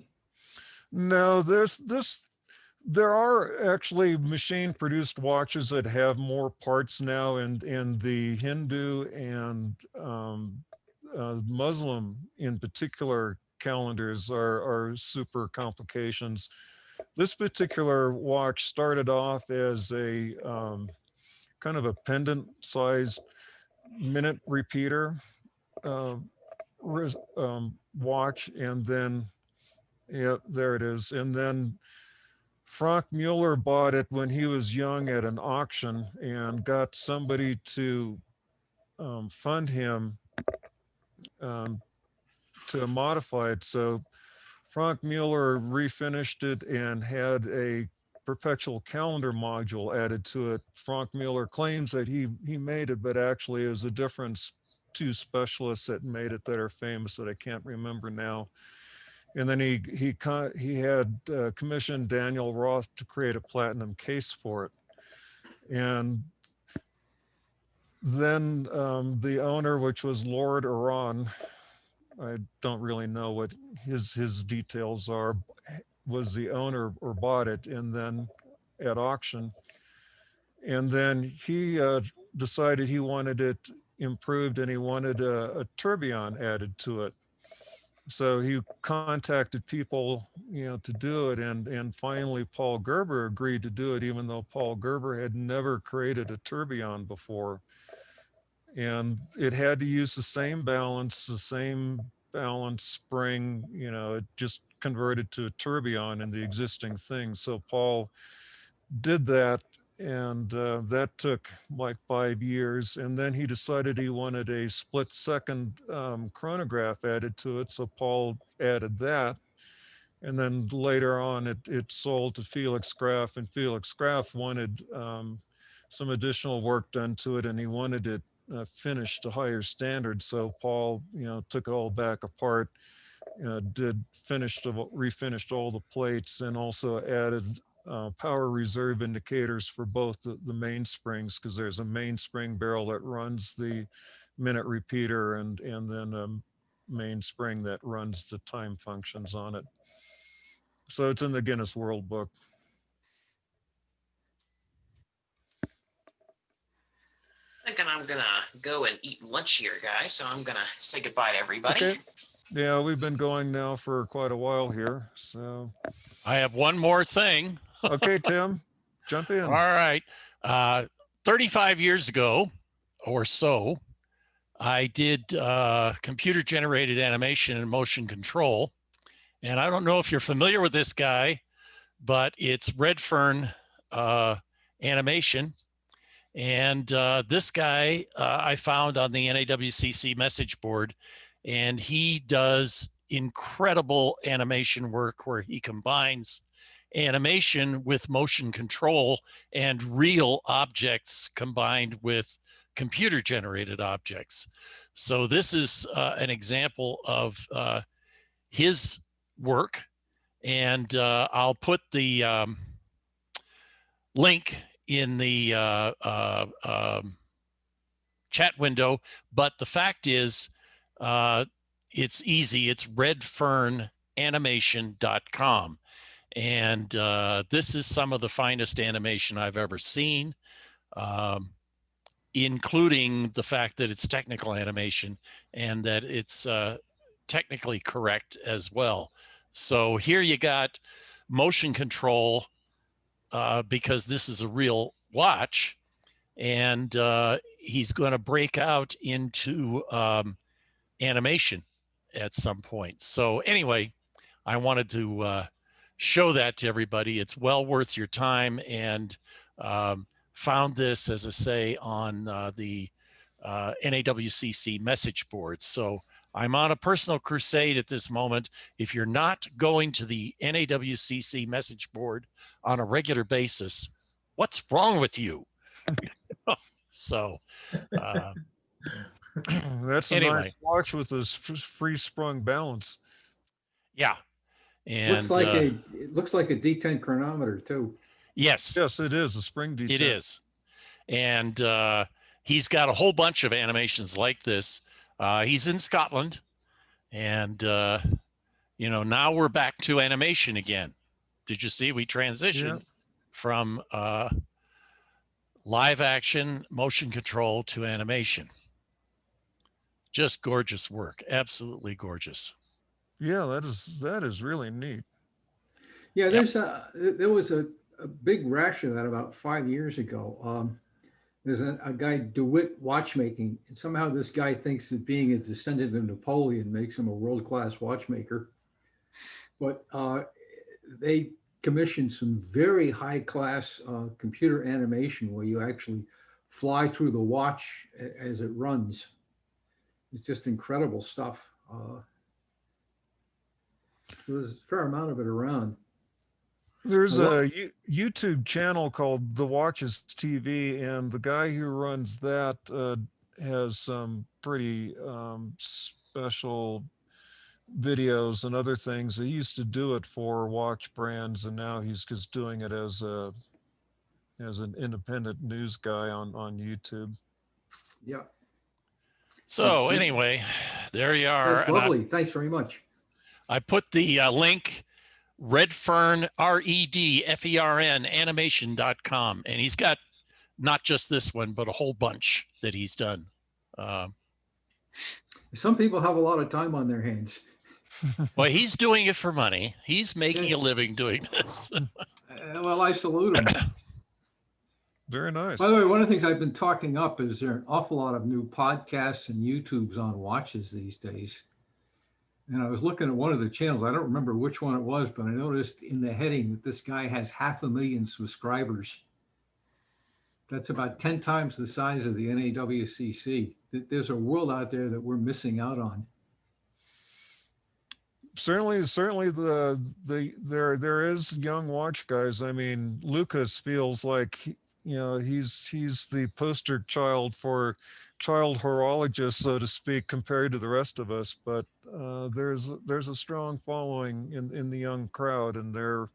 No, there are actually machine produced watches that have more parts now, and the Hindu and Muslim in particular calendars are super complications. This particular watch started off as a kind of a pendant sized minute repeater watch, and then, yeah, there it is. And then Frank Mueller bought it when he was young at an auction and got somebody to fund him to modify it. So Frank Mueller refinished it and had a perpetual calendar module added to it. Frank Mueller claims that he made it, but actually it was a different two specialists that made it that are famous that I can't remember now. And then he had commissioned Daniel Roth to create a platinum case for it. And then the owner, which was Lord Iran, I don't really know what his details are, was the owner or bought it, and then at auction. And then he decided he wanted it improved and he wanted a tourbillon added to it. So he contacted people, to do it. And finally, Paul Gerber agreed to do it, even though Paul Gerber had never created a tourbillon before. And it had to use the same balance spring, it just converted to a tourbillon in the existing thing. So Paul did that, and that took like 5 years. And then he decided he wanted a split second chronograph added to it. So Paul added that. And then later on, it sold to Felix Graf, and Felix Graf wanted some additional work done to it, and he wanted it finished to higher standards. So Paul, took it all back apart, refinished all the plates, and also added power reserve indicators for both the mainsprings, because there's a mainspring barrel that runs the minute repeater, and then a mainspring that runs the time functions on it. So it's in the Guinness World Book. I think I'm gonna go and eat lunch here, guys. So I'm gonna say goodbye to everybody. Okay. Yeah, we've been going now for quite a while here. So I have one more thing. okay, Tim, jump in. All right. 35 years ago or so, I did computer generated animation and motion control. And I don't know if you're familiar with this guy, but it's Redfern Animation. And this guy I found on the NAWCC message board, and he does incredible animation work where he combines animation with motion control and real objects combined with computer generated objects. So this is an example of his work, and I'll put the link in the chat window. But the fact is, it's easy. It's redfernanimation.com. And this is some of the finest animation I've ever seen, including the fact that it's technical animation and that it's technically correct as well. So here you got motion control, because this is a real watch, and he's going to break out into animation at some point. So anyway, I wanted to show that to everybody. It's well worth your time, and found this, as I say, on the NAWCC message board. So I'm on a personal crusade at this moment. If you're not going to the NAWCC message board on a regular basis, what's wrong with you? So that's a anyway. nice watch with this free sprung balance. Yeah. And it looks like a D10 chronometer too. Yes. Yes, it is a spring D10. It is. And he's got a whole bunch of animations like this. He's in Scotland, and now we're back to animation again. Did you see we transitioned from live action motion control to animation? Just gorgeous work. Absolutely gorgeous. Yeah, that is really neat. Yeah, there was a big rash of that about 5 years ago. There's a guy, DeWitt Watchmaking, and somehow this guy thinks that being a descendant of Napoleon makes him a world-class watchmaker. But they commissioned some very high-class computer animation where you actually fly through the watch as it runs. It's just incredible stuff. So there's a fair amount of it around. There's Well- a YouTube channel called The Watches TV, and the guy who runs that has some pretty special videos and other things. He used to do it for watch brands, and now he's just doing it as an independent news guy on YouTube. Yeah, So That's anyway, there you are. that's And lovely. Thanks very much. I put the link, Redfern, REDFERN, animation.com. And he's got not just this one, but a whole bunch that he's done. Some people have a lot of time on their hands. Well, he's doing it for money. He's making Yeah. a living doing this. Well, I salute them. Very nice. By the way, one of the things I've been talking up is there are an awful lot of new podcasts and YouTubes on watches these days. And I was looking at one of the channels. I don't remember which one it was, but I noticed in the heading that this guy has 500,000 subscribers. That's about 10 times the size of the NAWCC. There's a world out there that we're missing out on. Certainly there is young watch guys. I mean, Lucas feels like he's the poster child for child horologists, so to speak, compared to the rest of us. But there's a strong following in the young crowd, and they're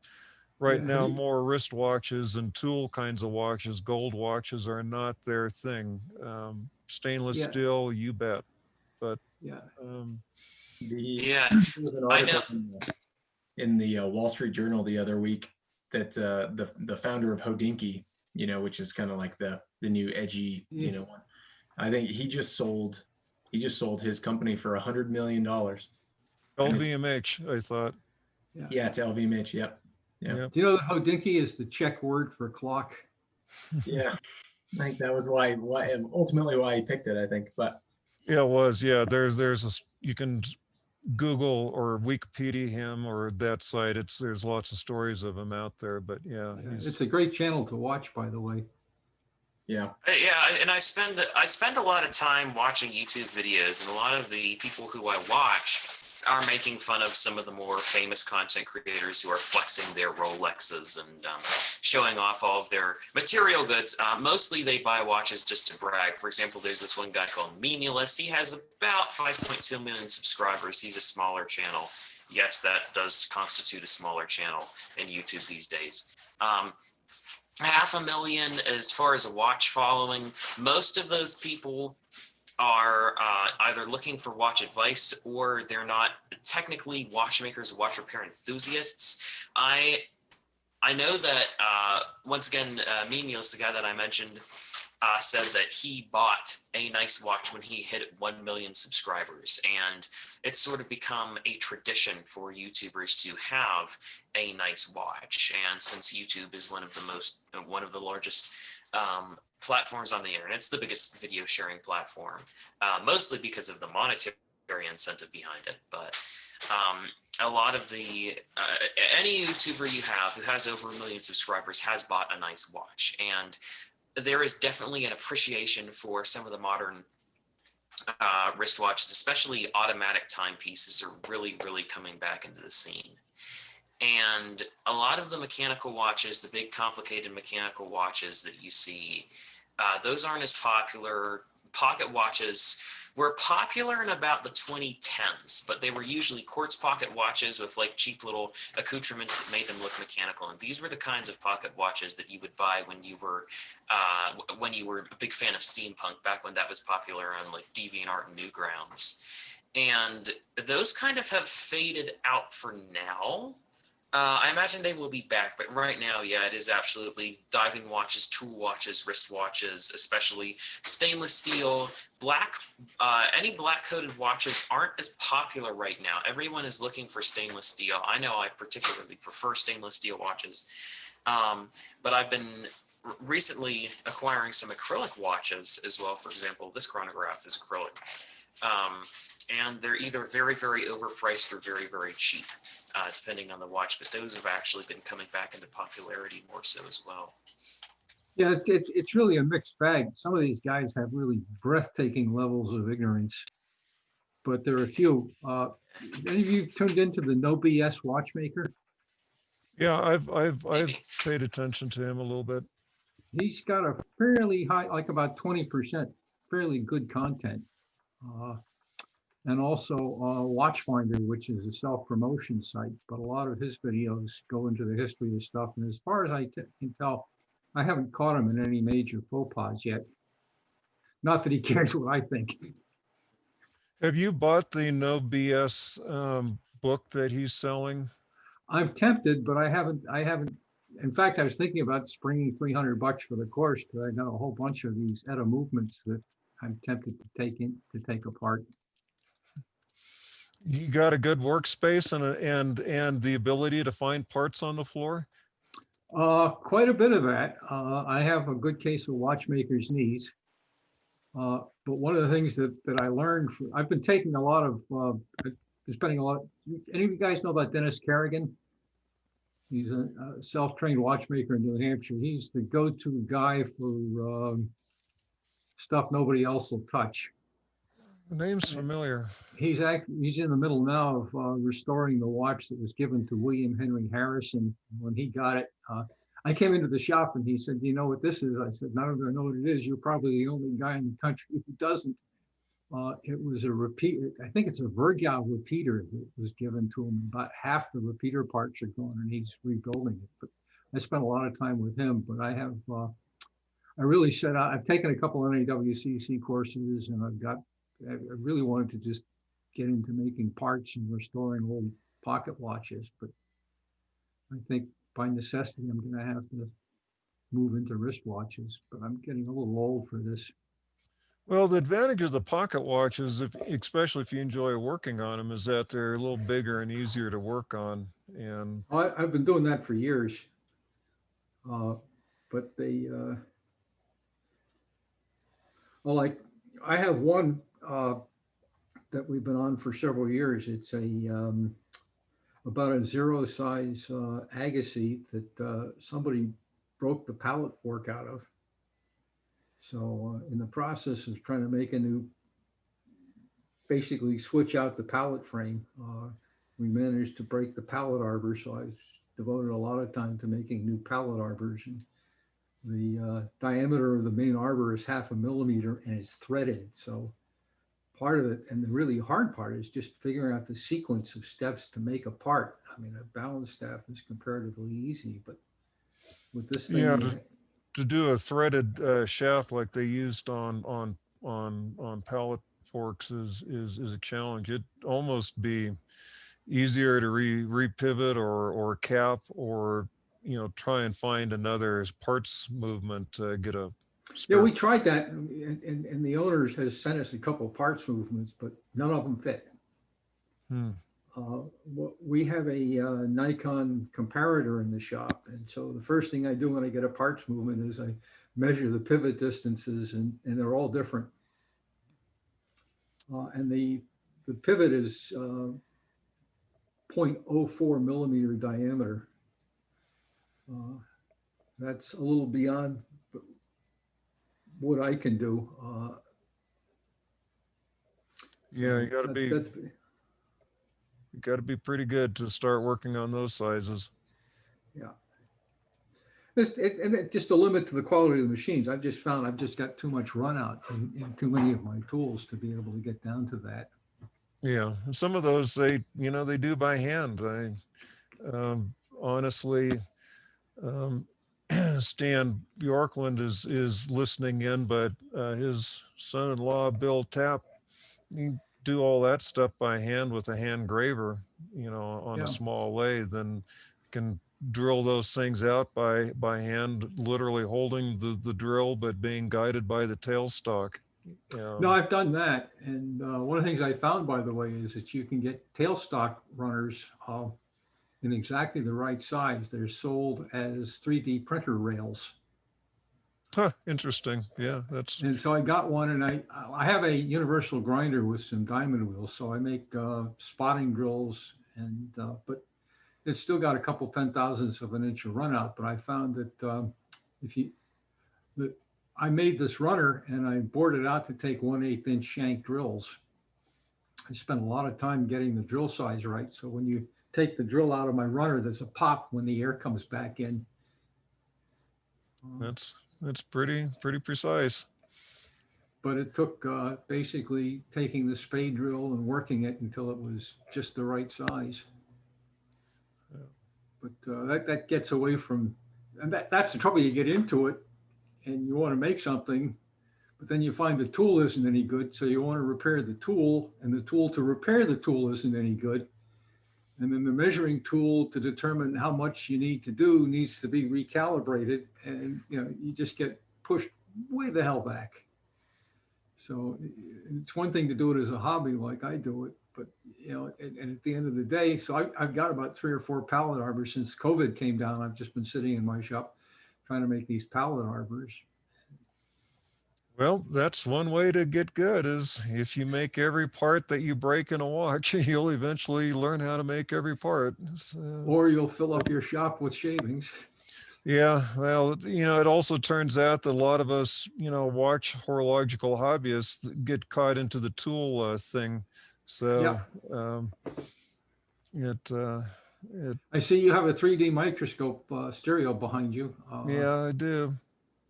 right now more wristwatches and tool kinds of watches. Gold watches are not their thing. Stainless steel, you bet. But Yeah. Yeah, There was an I article in the Wall Street Journal the other week that the founder of Hodinkee, which is kind of like the new edgy, one. I think he just sold his company for $100 million. LVMH, I thought. Yeah, it's LVMH. Yep. Yep. Do you know that Hodinkee is the Czech word for clock? Yeah. I think that was why ultimately why he picked it, I think. But Yeah, it was. Yeah, you can Google or Wikipedia him or that site. There's lots of stories of him out there. But yeah, It's a great channel to watch, by the way. yeah. yeah, and I spend a lot of time watching YouTube videos, and a lot of the people who I watch are making fun of some of the more famous content creators who are flexing their Rolexes and showing off all of their material goods. Mostly they buy watches just to brag. For example, there's this one guy called Meaningless. He has about 5.2 million subscribers. He's a smaller channel. Yes, that does constitute a smaller channel in YouTube these days. 500,000 as far as a watch following. Most of those people are either looking for watch advice or they're not technically watchmakers or watch repair enthusiasts. I know that once again, Meaningless, the guy that I mentioned, said that he bought a nice watch when he hit 1 million subscribers, and it's sort of become a tradition for YouTubers to have a nice watch. And since YouTube is one of the largest platforms on the internet, it's the biggest video sharing platform, mostly because of the monetary incentive behind it. But a lot of any YouTuber you have who has over 1 million subscribers has bought a nice watch, and there is definitely an appreciation for some of the modern wristwatches, especially automatic timepieces, are really, really coming back into the scene. And a lot of the mechanical watches, the big complicated mechanical watches that you see, those aren't as popular. Pocket watches were popular in about the 2010s, but they were usually quartz pocket watches with like cheap little accoutrements that made them look mechanical. And these were the kinds of pocket watches that you would buy when you were a big fan of steampunk, back when that was popular on like DeviantArt and Newgrounds. And those kind of have faded out for now. I imagine they will be back, but right now, yeah, it is absolutely diving watches, tool watches, wrist watches, especially stainless steel, black. Any black coated watches aren't as popular right now. Everyone is looking for stainless steel. I know I particularly prefer stainless steel watches, but I've been recently acquiring some acrylic watches as well. For example, this chronograph is acrylic, and they're either very, very overpriced or very, very cheap. Depending on the watch, but those have actually been coming back into popularity more so as well. Yeah, it's really a mixed bag. Some of these guys have really breathtaking levels of ignorance, but there are a few. Any of you tuned into the No BS Watchmaker? Yeah, I've Maybe. paid attention to him a little bit. He's got a fairly high, like about 20%, fairly good content. Uh, and also Watchfinder, which is a self-promotion site, but a lot of his videos go into the history of stuff. And as far as I can tell, I haven't caught him in any major faux pas yet. Not that he cares what I think. Have you bought the No BS book that he's selling? I'm tempted, but I haven't. In fact, I was thinking about springing $300 for the course because I got a whole bunch of these ETA movements that I'm tempted to take apart. You got a good workspace and the ability to find parts on the floor? Quite a bit of that. I have a good case of watchmaker's knees. But one of the things that I learned, I've been taking a lot of, spending a lot. Any of you guys know about Dennis Kerrigan? He's a self-trained watchmaker in New Hampshire. He's the go-to guy for stuff nobody else will touch. The name's familiar. He's in the middle now of restoring the watch that was given to William Henry Harrison when he got it. I came into the shop and he said, "Do you know what this is?" I said, "No, I don't know what it is. You're probably the only guy in the country who doesn't." It was a repeat. I think it's a Vergau repeater that was given to him. About half the repeater parts are gone, and he's rebuilding it. But I spent a lot of time with him. But I have, I really set out. I've taken a couple of NAWCC courses, and I really wanted to just get into making parts and restoring old pocket watches. But I think by necessity, I'm going to have to move into wristwatches. But I'm getting a little old for this. Well, the advantage of the pocket watches, especially if you enjoy working on them, is that they're a little bigger and easier to work on. And I've been doing that for years. But they, well, like I have one that we've been on for several years. It's about a zero size Agassiz that somebody broke the pallet fork out of. So in the process of trying to make a new, basically switch out the pallet frame, we managed to break the pallet arbor. So I devoted a lot of time to making new pallet arbors. And the diameter of the main arbor is 0.5 millimeter and it's threaded. So part of it, and the really hard part, is just figuring out the sequence of steps to make a part. I mean, a balance staff is comparatively easy, but with this thing, yeah, to do a threaded shaft like they used on pallet forks is a challenge. It'd almost be easier to repivot or cap, or try and find another parts movement to get a spare. Yeah, we tried that, and the owners has sent us a couple of parts movements, but none of them fit. We have a Nikon comparator in the shop, and so the first thing I do when I get a parts movement is I measure the pivot distances, and they're all different. And the pivot is 0.04 millimeter diameter. That's a little beyond what I can do. Yeah, you got to be pretty good to start working on those sizes. Yeah. And just a limit to the quality of the machines. I've just found I've just got too much run out in too many of my tools to be able to get down to that. Yeah, and some of those they do by hand. Honestly, Stan Bjorklund is listening in, but his son-in-law Bill Tapp, he do all that stuff by hand with a hand graver, on a small lathe, and can drill those things out by hand, literally holding the drill but being guided by the tailstock. No, I've done that, and one of the things I found, by the way, is that you can get tailstock runners in exactly the right size. They're sold as 3D printer rails. Huh, interesting. Yeah, and so I got one, and I have a universal grinder with some diamond wheels, so I make spotting drills, and but it's still got a couple 10,000ths of an inch of run out. But I found that I made this runner and I bored it out to take 1/8 inch shank drills. I spent a lot of time getting the drill size right, so when you take the drill out of my runner, there's a pop when the air comes back in. That's pretty precise. But it took basically taking the spade drill and working it until it was just the right size. But that gets away from, and that's the trouble. You get into it and you want to make something, but then you find the tool isn't any good. So you want to repair the tool, and the tool to repair the tool isn't any good. And then the measuring tool to determine how much you need to do needs to be recalibrated. And, you know, you just get pushed way the hell back. So it's one thing to do it as a hobby like I do it, but, you know, and at the end of the day, so I've got about 3 or 4 pallet arbors since COVID came down. I've just been sitting in my shop trying to make these pallet arbors. Well, that's one way to get good, is if you make every part that you break in a watch, you'll eventually learn how to make every part. So, Or you'll fill up your shop with shavings. yeah, well, you know, it also turns out that a lot of us, you know, watch horological hobbyists get caught into the tool thing. So I see you have a 3D microscope stereo behind you. yeah, I do.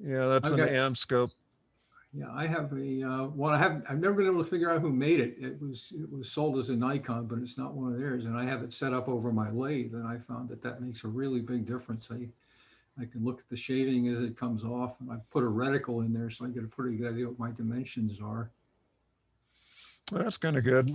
Yeah, that's an AM scope. Yeah, I have a one. I've never been able to figure out who made it. It was sold as a Nikon, but it's not one of theirs. And I have it set up over my lathe, and I found that makes a really big difference. I can look at the shaving as it comes off, and I put a reticle in there, so I get a pretty good idea what my dimensions are. That's kind of good.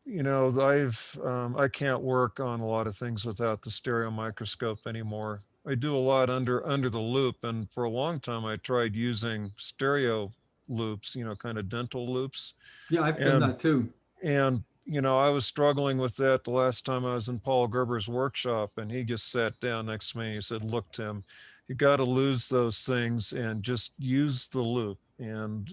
You know, I can't work on a lot of things without the stereo microscope anymore. I do a lot under the loop, and for a long time I tried using stereo loops, you know, kind of dental loops. Yeah, I've done that too. And you know, I was struggling with that the last time I was in Paul Gerber's workshop, and he just sat down next to me. He said, "Look, Tim, you got to lose those things and just use the loop." And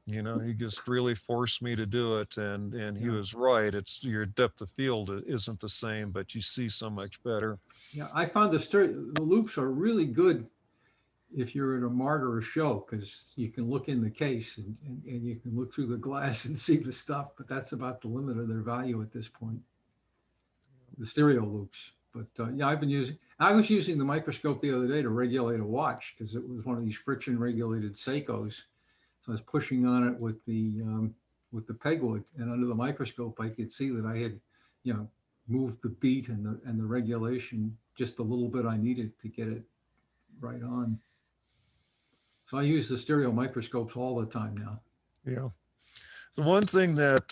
you know, he just really forced me to do it, and he was right. It's your depth of field isn't the same, but you see so much better. Yeah, I found the loops are really good if you're at a mart or a show, because you can look in the case and you can look through the glass and see the stuff, but that's about the limit of their value at this point, the stereo loops. But yeah, I was using the microscope the other day to regulate a watch, because it was one of these friction regulated Seikos. So I was pushing on it with the pegwood, and under the microscope, I could see that I had, you know, moved the beat and the regulation just a little bit I needed to get it right on. So I use the stereo microscopes all the time now. Yeah. The one thing that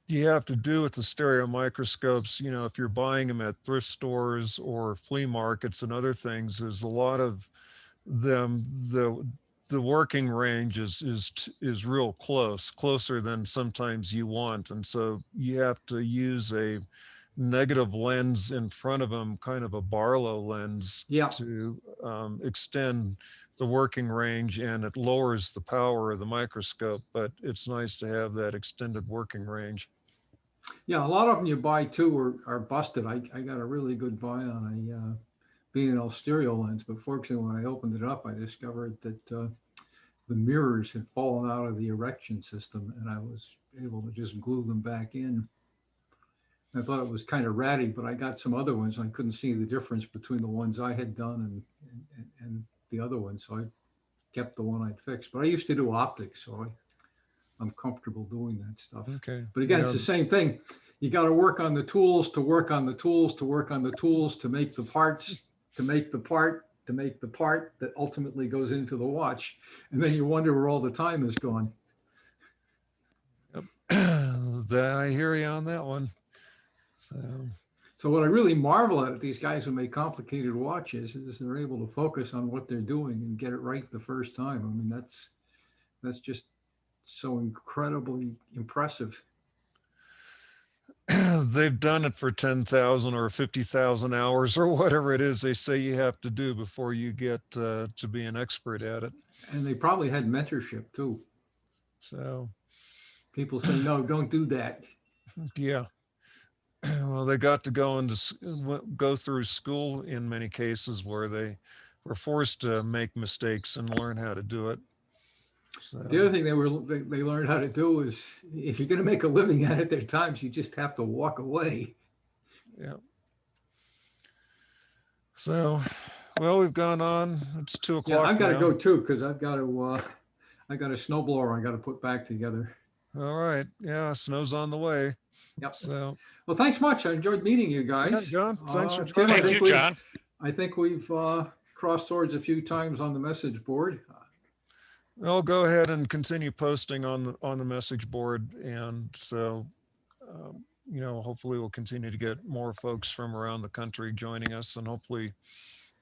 you have to do with the stereo microscopes, you know, if you're buying them at thrift stores or flea markets and other things, is a lot of them, the working range is real closer than sometimes you want. And so you have to use a negative lens in front of them, kind of a Barlow lens, to extend the working range, and it lowers the power of the microscope, but it's nice to have that extended working range. Yeah, a lot of them you buy too are busted. I got a really good buy on a B&L stereo lens, but fortunately when I opened it up, I discovered that the mirrors had fallen out of the erection system, and I was able to just glue them back in. I thought it was kind of ratty, but I got some other ones, and I couldn't see the difference between the ones I had done and the other ones, so I kept the one I'd fixed. But I used to do optics, so I'm comfortable doing that stuff. Okay. But again, it's the same thing. You got to work on the tools, to work on the tools, to work on the tools, to make the parts, to make the part, to make the part that ultimately goes into the watch. And then you wonder where all the time is gone. Yep. I hear you on that one. So what I really marvel at these guys who make complicated watches is they're able to focus on what they're doing and get it right the first time. I mean, that's just so incredibly impressive. They've done it for 10,000 or 50,000 hours or whatever it is they say you have to do before you get to be an expert at it. And they probably had mentorship too. So people say, no, don't do that. Yeah. Well, they got to go through school in many cases where they were forced to make mistakes and learn how to do it. So. The other thing they learned how to do is, if you're going to make a living at it, there are times you just have to walk away. Yeah. So, well, we've gone on. It's 2 Yeah, o'clock I've got to now. go too, because I got a snowblower I got to put back together. All right. Yeah, snow's on the way. Yep. So, Well, thanks much. I enjoyed meeting you guys. yeah, John, thanks for Tim, joining. Thank you, John. I think we've crossed swords a few times on the message board. I'll go ahead and continue posting on the message board, and so you know, hopefully we'll continue to get more folks from around the country joining us, and hopefully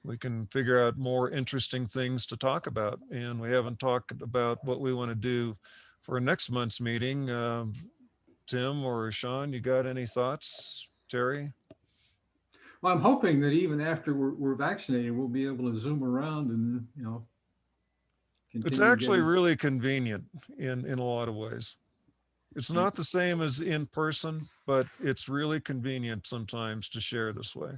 we can figure out more interesting things to talk about. And we haven't talked about what we want to do for next month's meeting. Tim or Sean, you got any thoughts? Terry? Well, I'm hoping that even after we're vaccinated, we'll be able to zoom around and, you know, It's continue actually getting- really convenient in a lot of ways. It's not the same as in person, but it's really convenient sometimes to share this way.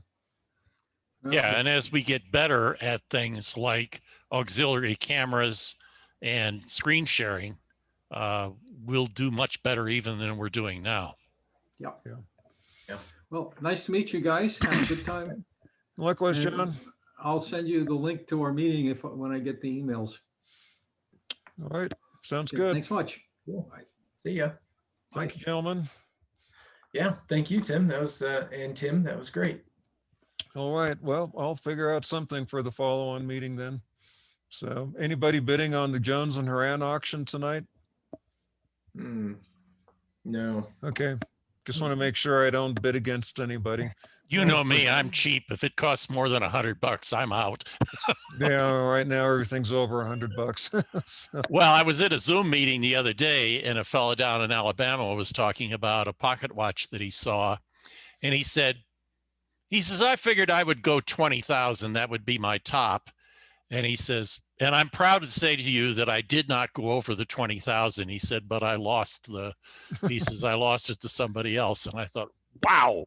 Yeah, and as we get better at things like auxiliary cameras and screen sharing, we'll do much better even than we're doing now. Yeah. Yeah. Yeah. Well, nice to meet you guys. Have a good time. Likewise, And John. I'll send you the link to our meeting when I get the emails. All right, sounds Okay, good. Thanks much. Cool. See ya. Thank you, gentlemen. Yeah, thank you, Tim. That was and Tim, that was great. All right, well, I'll figure out something for the follow-on meeting then. So anybody bidding on the Jones and Horan auction tonight? No. Okay, just want to make sure I don't bid against anybody. You know me, I'm cheap. If it costs more than $100, I'm out. Yeah, right now everything's over $100. So, Well, I was at a Zoom meeting the other day, and a fellow down in Alabama was talking about a pocket watch that he saw, and he says, I figured I would go 20,000. That would be my top. And he says, and I'm proud to say to you that I did not go over the 20,000. He said, but I lost the pieces. I lost it to somebody else. And I thought, wow.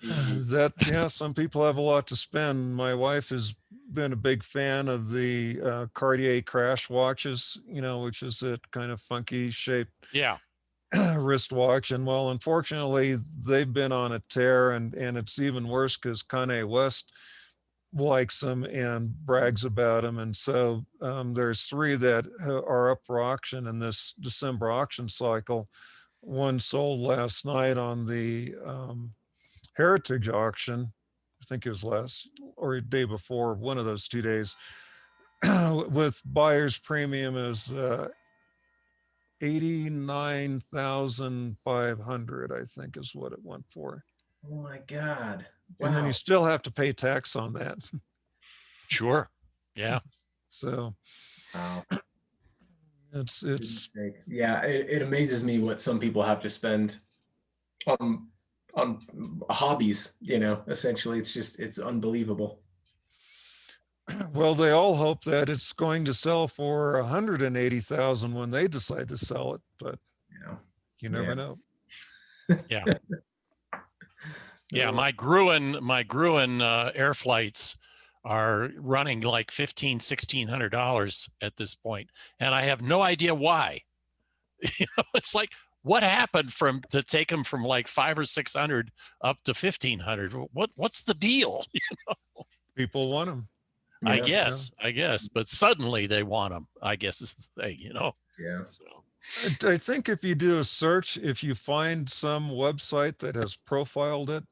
that, yeah, some people have a lot to spend. My wife has been a big fan of the Cartier crash watches, you know, which is a kind of funky shaped Yeah. wristwatch. And well, unfortunately, they've been on a tear, and it's even worse because Kanye West likes them and brags about them. And so there's 3 that are up for auction in this December auction cycle. One sold last night on the Heritage auction. I think it was last or the day before, one of those 2 days, with buyer's premium is 89,500, I think is what it went for. Oh my God. And then you still have to pay tax on that. Sure. Yeah. So Wow. it's Yeah, it amazes me what some people have to spend on hobbies, you know. Essentially, it's unbelievable. well, they all hope that it's going to sell for 180,000 when they decide to sell it, but Yeah. you never know. Yeah. Yeah. My Gruen air flights are running like $1,600 at this point, and I have no idea why. You know, it's like, what happened to take them from like 500 or 600 up to 1,500? What's the deal? You know? People want them. I guess, but suddenly they want them, I guess is the thing, you know? Yeah. So. I think if you do a search, if you find some website that has profiled it,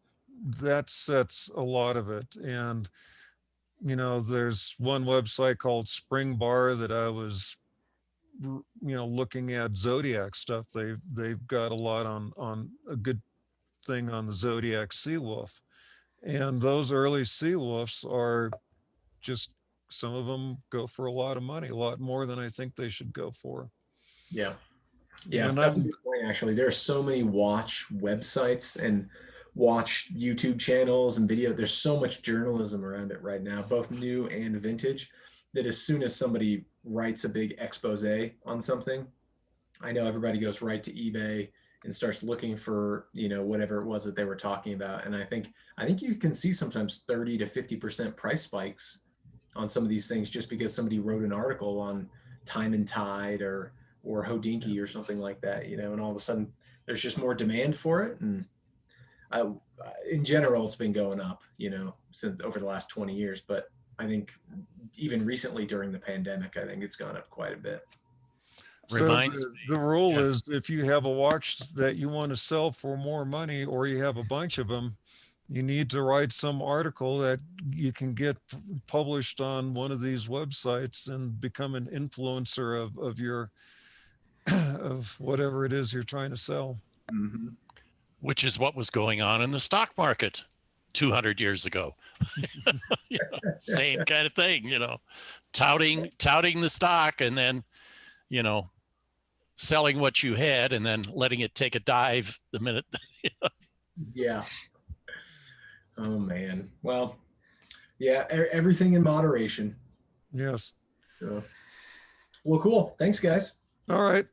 that sets a lot of it. And, you know, there's one website called Spring Bar that I was, you know, looking at Zodiac stuff. They've got a lot on a good thing on the Zodiac Seawolf. And those early Seawolves are just, some of them go for a lot of money, a lot more than I think they should go for. Yeah. Yeah, And that's a good point, actually. There are so many watch websites and watch YouTube channels and video. There's so much journalism around it right now, both new and vintage, that as soon as somebody writes a big expose on something, I know everybody goes right to eBay and starts looking for, you know, whatever it was that they were talking about. And I think you can see sometimes 30 to 50% price spikes on some of these things just because somebody wrote an article on Time and Tide or Hodinkee or something like that, you know, and all of a sudden there's just more demand for it. And in general, it's been going up, since over the last 20 years. But I think even recently during the pandemic, I think it's gone up quite a bit. So Reminds the rule yeah. is if you have a watch that you want to sell for more money, or you have a bunch of them, you need to write some article that you can get published on one of these websites and become an influencer of your of whatever it is you're trying to sell. Mm-hmm. which is what was going on in the stock market 200 years ago. Same kind of thing, touting the stock and then, selling what you had and then letting it take a dive the minute. Yeah. Oh man. Well, yeah, everything in moderation. Yes. So, well, cool. Thanks, guys. All right.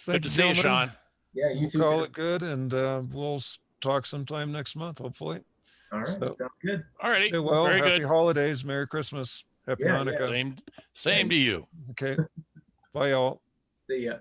Good to see you, Sean. Yeah, you We'll too. call sir. it good, and we'll talk sometime next month, hopefully. All right. So, Sounds good. All righty. stay well. Very Happy good. holidays. Merry Christmas. Happy Yeah, Hanukkah. Same to you. Okay. Bye, y'all. See ya.